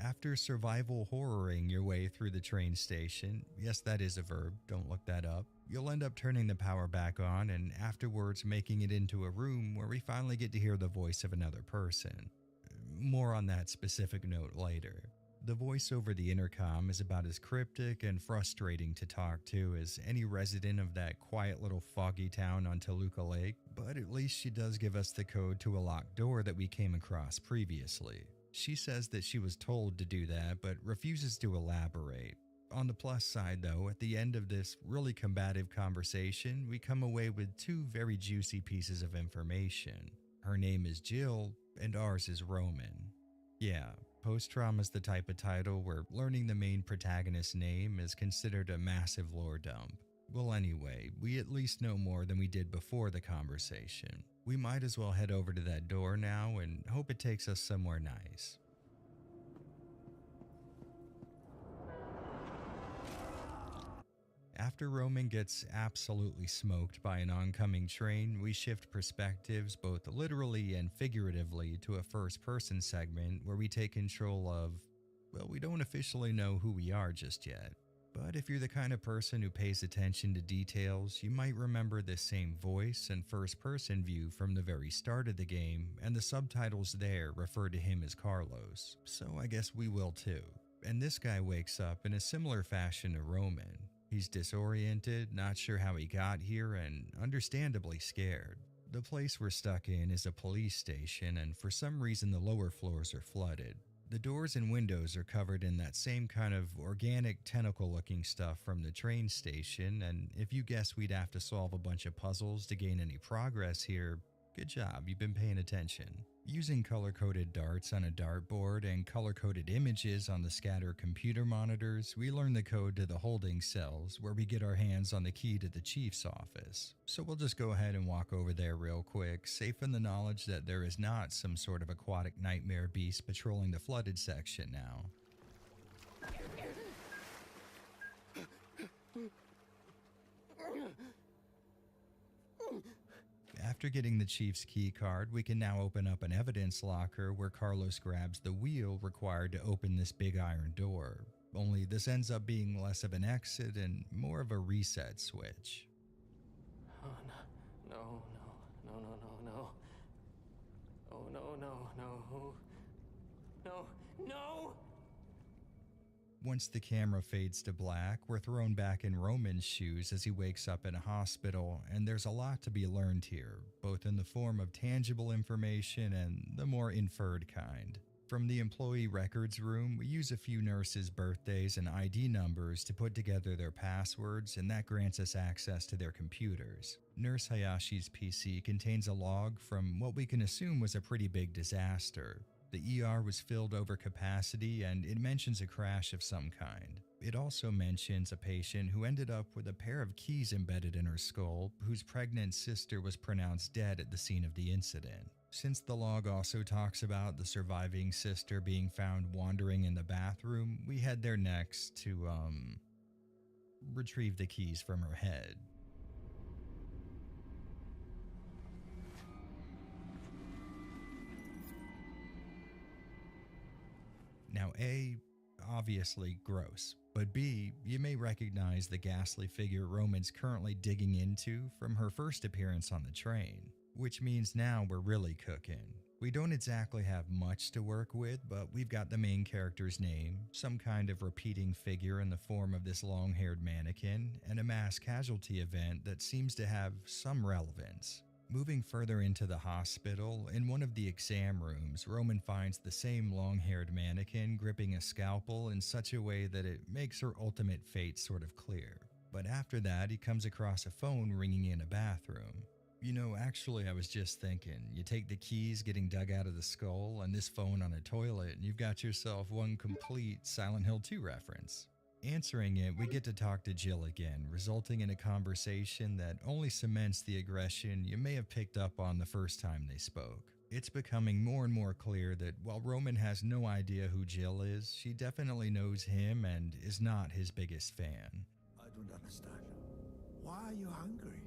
After survival horroring your way through the train station, yes, that is a verb, don't look that up, you'll end up turning the power back on and afterwards making it into a room where we finally get to hear the voice of another person. More on that specific note later. The voice over the intercom is about as cryptic and frustrating to talk to as any resident of that quiet little foggy town on Toluca Lake, but at least she does give us the code to a locked door that we came across previously. She says that she was told to do that, but refuses to elaborate. On the plus side though, at the end of this really combative conversation, we come away with two very juicy pieces of information. Her name is Jill, and ours is Roman. Yeah, post-trauma is the type of title where learning the main protagonist's name is considered a massive lore dump. Well anyway, we at least know more than we did before the conversation. We might as well head over to that door now and hope it takes us somewhere nice. After Roman gets absolutely smoked by an oncoming train, we shift perspectives both literally and figuratively to a first-person segment where we take control of, well, we don't officially know who we are just yet. But if you're the kind of person who pays attention to details, you might remember this same voice and first-person view from the very start of the game, and the subtitles there refer to him as Carlos, so I guess we will too. And this guy wakes up in a similar fashion to Roman. He's disoriented, not sure how he got here, and understandably scared. The place we're stuck in is a police station, and for some reason the lower floors are flooded. The doors and windows are covered in that same kind of organic tentacle-looking stuff from the train station, and if you guess we'd have to solve a bunch of puzzles to gain any progress here, good job, you've been paying attention. Using color-coded darts on a dartboard and color-coded images on the scattered computer monitors, we learn the code to the holding cells where we get our hands on the key to the chief's office. So we'll just go ahead and walk over there real quick, safe in the knowledge that there is not some sort of aquatic nightmare beast patrolling the flooded section now. After getting the chief's key card, we can now open up an evidence locker where Carlos grabs the wheel required to open this big iron door. Only this ends up being less of an exit and more of a reset switch. Oh no, no, no, no, no, no. Oh no, no, no. No, no! Once the camera fades to black, we're thrown back in Roman's shoes as he wakes up in a hospital, and there's a lot to be learned here, both in the form of tangible information and the more inferred kind. From the employee records room, we use a few nurses' birthdays and ID numbers to put together their passwords, and that grants us access to their computers. Nurse Hayashi's PC contains a log from what we can assume was a pretty big disaster. The ER was filled over capacity, and it mentions a crash of some kind. It also mentions a patient who ended up with a pair of keys embedded in her skull, whose pregnant sister was pronounced dead at the scene of the incident. Since the log also talks about the surviving sister being found wandering in the bathroom, we head there next to, retrieve the keys from her head. Now A, obviously gross, but B, you may recognize the ghastly figure Roman's currently digging into from her first appearance on the train, which means now we're really cooking. We don't exactly have much to work with, but we've got the main character's name, some kind of repeating figure in the form of this long-haired mannequin, and a mass casualty event that seems to have some relevance. Moving further into the hospital, in one of the exam rooms, Roman finds the same long-haired mannequin gripping a scalpel in such a way that it makes her ultimate fate sort of clear. But after that, he comes across a phone ringing in a bathroom. You know, actually, I was just thinking, you take the keys getting dug out of the skull and this phone on a toilet, and you've got yourself one complete Silent Hill 2 reference. Answering it, we get to talk to Jill again, resulting in a conversation that only cements the aggression you may have picked up on the first time they spoke. It's becoming more and more clear that while Roman has no idea who Jill is, she definitely knows him and is not his biggest fan. I don't understand. Why are you hungry?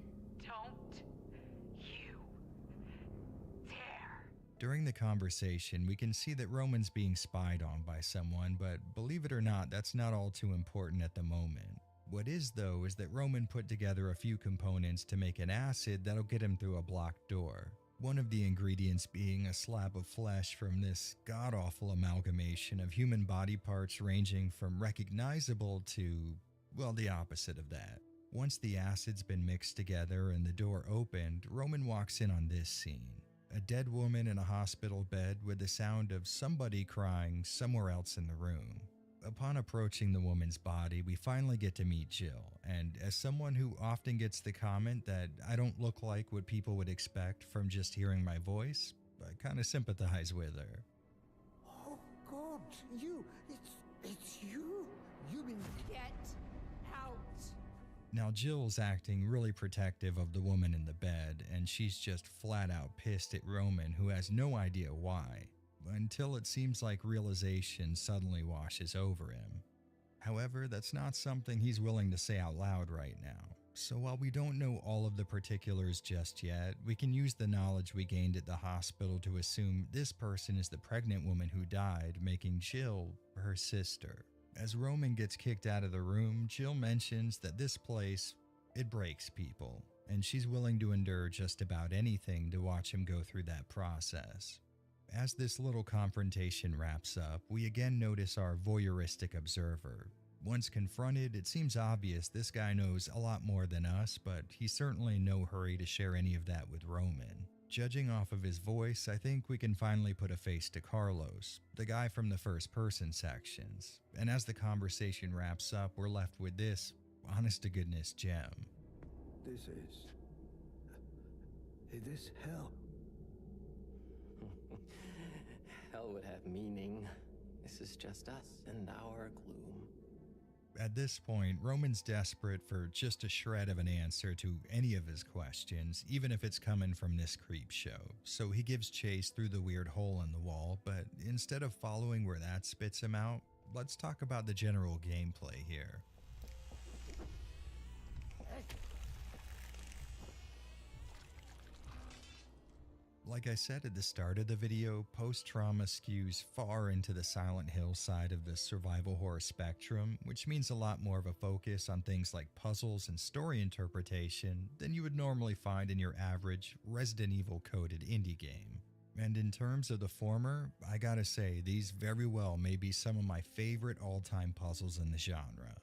During the conversation, we can see that Roman's being spied on by someone, but believe it or not, that's not all too important at the moment. What is, though, is that Roman put together a few components to make an acid that'll get him through a blocked door. One of the ingredients being a slab of flesh from this god-awful amalgamation of human body parts ranging from recognizable to, well, the opposite of that. Once the acid's been mixed together and the door opened, Roman walks in on this scene. A dead woman in a hospital bed with the sound of somebody crying somewhere else in the room. Upon approaching the woman's body, we finally get to meet Jill, and as someone who often gets the comment that I don't look like what people would expect from just hearing my voice, I kind of sympathize with her. Oh God, it's you. You've been... Get out. Now Jill's acting really protective of the woman in the bed, and she's just flat out pissed at Roman, who has no idea why, until it seems like realization suddenly washes over him. However, that's not something he's willing to say out loud right now. So while we don't know all of the particulars just yet, we can use the knowledge we gained at the hospital to assume this person is the pregnant woman who died, making Jill her sister. As Roman gets kicked out of the room, Jill mentions that this place, it breaks people, and she's willing to endure just about anything to watch him go through that process. As this little confrontation wraps up, we again notice our voyeuristic observer. Once confronted, it seems obvious this guy knows a lot more than us, but he's certainly in no hurry to share any of that with Roman. Judging off of his voice, I think we can finally put a face to Carlos, the guy from the first-person sections. And as the conversation wraps up, we're left with this, honest-to-goodness gem. This is... It is hell. Hell would have meaning. This is just us and our gloom. At this point, Roman's desperate for just a shred of an answer to any of his questions, even if it's coming from this creep show. So he gives chase through the weird hole in the wall, but instead of following where that spits him out, let's talk about the general gameplay here. Like I said at the start of the video, post-trauma skews far into the Silent Hill side of the survival horror spectrum, which means a lot more of a focus on things like puzzles and story interpretation than you would normally find in your average Resident Evil coded indie game. And in terms of the former, I gotta say, these very well may be some of my favorite all-time puzzles in the genre.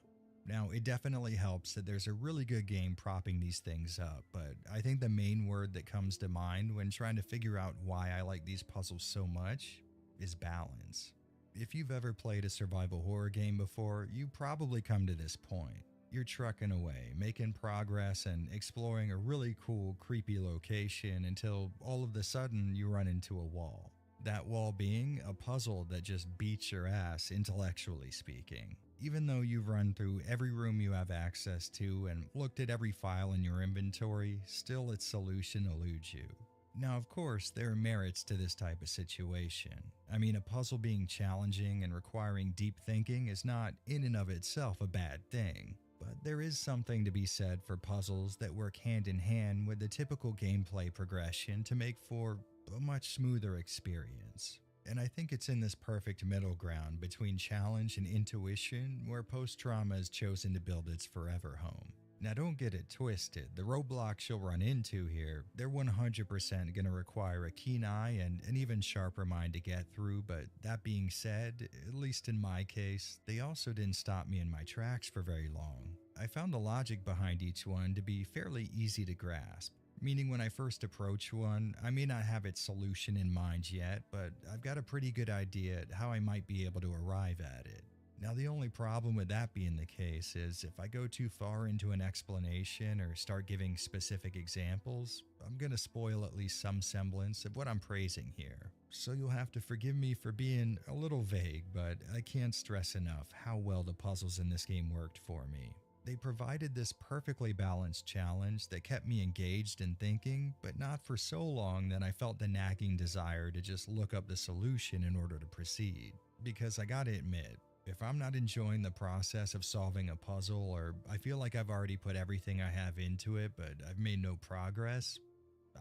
Now, it definitely helps that there's a really good game propping these things up, but I think the main word that comes to mind when trying to figure out why I like these puzzles so much is balance. If you've ever played a survival horror game before, you probably come to this point. You're trucking away, making progress and exploring a really cool, creepy location until all of a sudden you run into a wall. That wall being a puzzle that just beats your ass, intellectually speaking. Even though you've run through every room you have access to and looked at every file in your inventory, still its solution eludes you. Now, of course, there are merits to this type of situation. I mean, a puzzle being challenging and requiring deep thinking is not in and of itself a bad thing. But there is something to be said for puzzles that work hand in hand with the typical gameplay progression to make for a much smoother experience. And I think it's in this perfect middle ground between challenge and intuition where post-trauma has chosen to build its forever home. Now don't get it twisted, the roadblocks you'll run into here, they're 100% going to require a keen eye and an even sharper mind to get through, but that being said, at least in my case, they also didn't stop me in my tracks for very long. I found the logic behind each one to be fairly easy to grasp. Meaning when I first approach one, I may not have its solution in mind yet, but I've got a pretty good idea at how I might be able to arrive at it. Now the only problem with that being the case is if I go too far into an explanation or start giving specific examples, I'm gonna spoil at least some semblance of what I'm praising here. So you'll have to forgive me for being a little vague, but I can't stress enough how well the puzzles in this game worked for me. They provided this perfectly balanced challenge that kept me engaged and thinking, but not for so long that I felt the nagging desire to just look up the solution in order to proceed. Because I gotta admit, if I'm not enjoying the process of solving a puzzle, or I feel like I've already put everything I have into it but I've made no progress,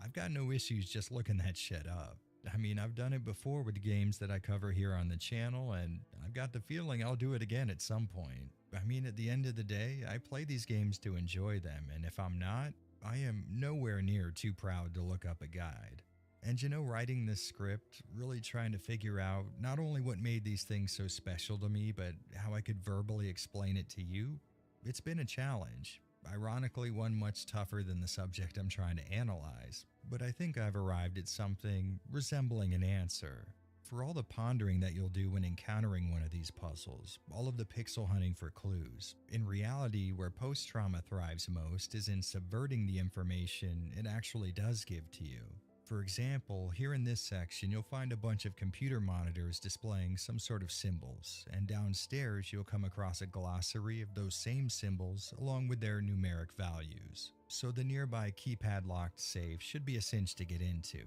I've got no issues just looking that shit up. I mean, I've done it before with games that I cover here on the channel, and I've got the feeling I'll do it again at some point. I mean, at the end of the day, I play these games to enjoy them, and if I'm not, I am nowhere near too proud to look up a guide. And you know, writing this script, really trying to figure out not only what made these things so special to me, but how I could verbally explain it to you, it's been a challenge. Ironically, one much tougher than the subject I'm trying to analyze, but I think I've arrived at something resembling an answer. For all the pondering that you'll do when encountering one of these puzzles, all of the pixel hunting for clues, in reality, where post-trauma thrives most is in subverting the information it actually does give to you. For example, here in this section, you'll find a bunch of computer monitors displaying some sort of symbols, and downstairs you'll come across a glossary of those same symbols along with their numeric values. So the nearby keypad-locked safe should be a cinch to get into.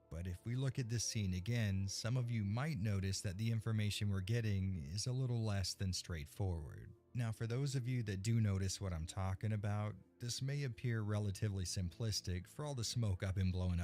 But if we look at this scene again, some of you might notice that the information we're getting is a little less than straightforward. Now, for those of you that do notice what I'm talking about, this may appear relatively simplistic for all the smoke I've been blowing up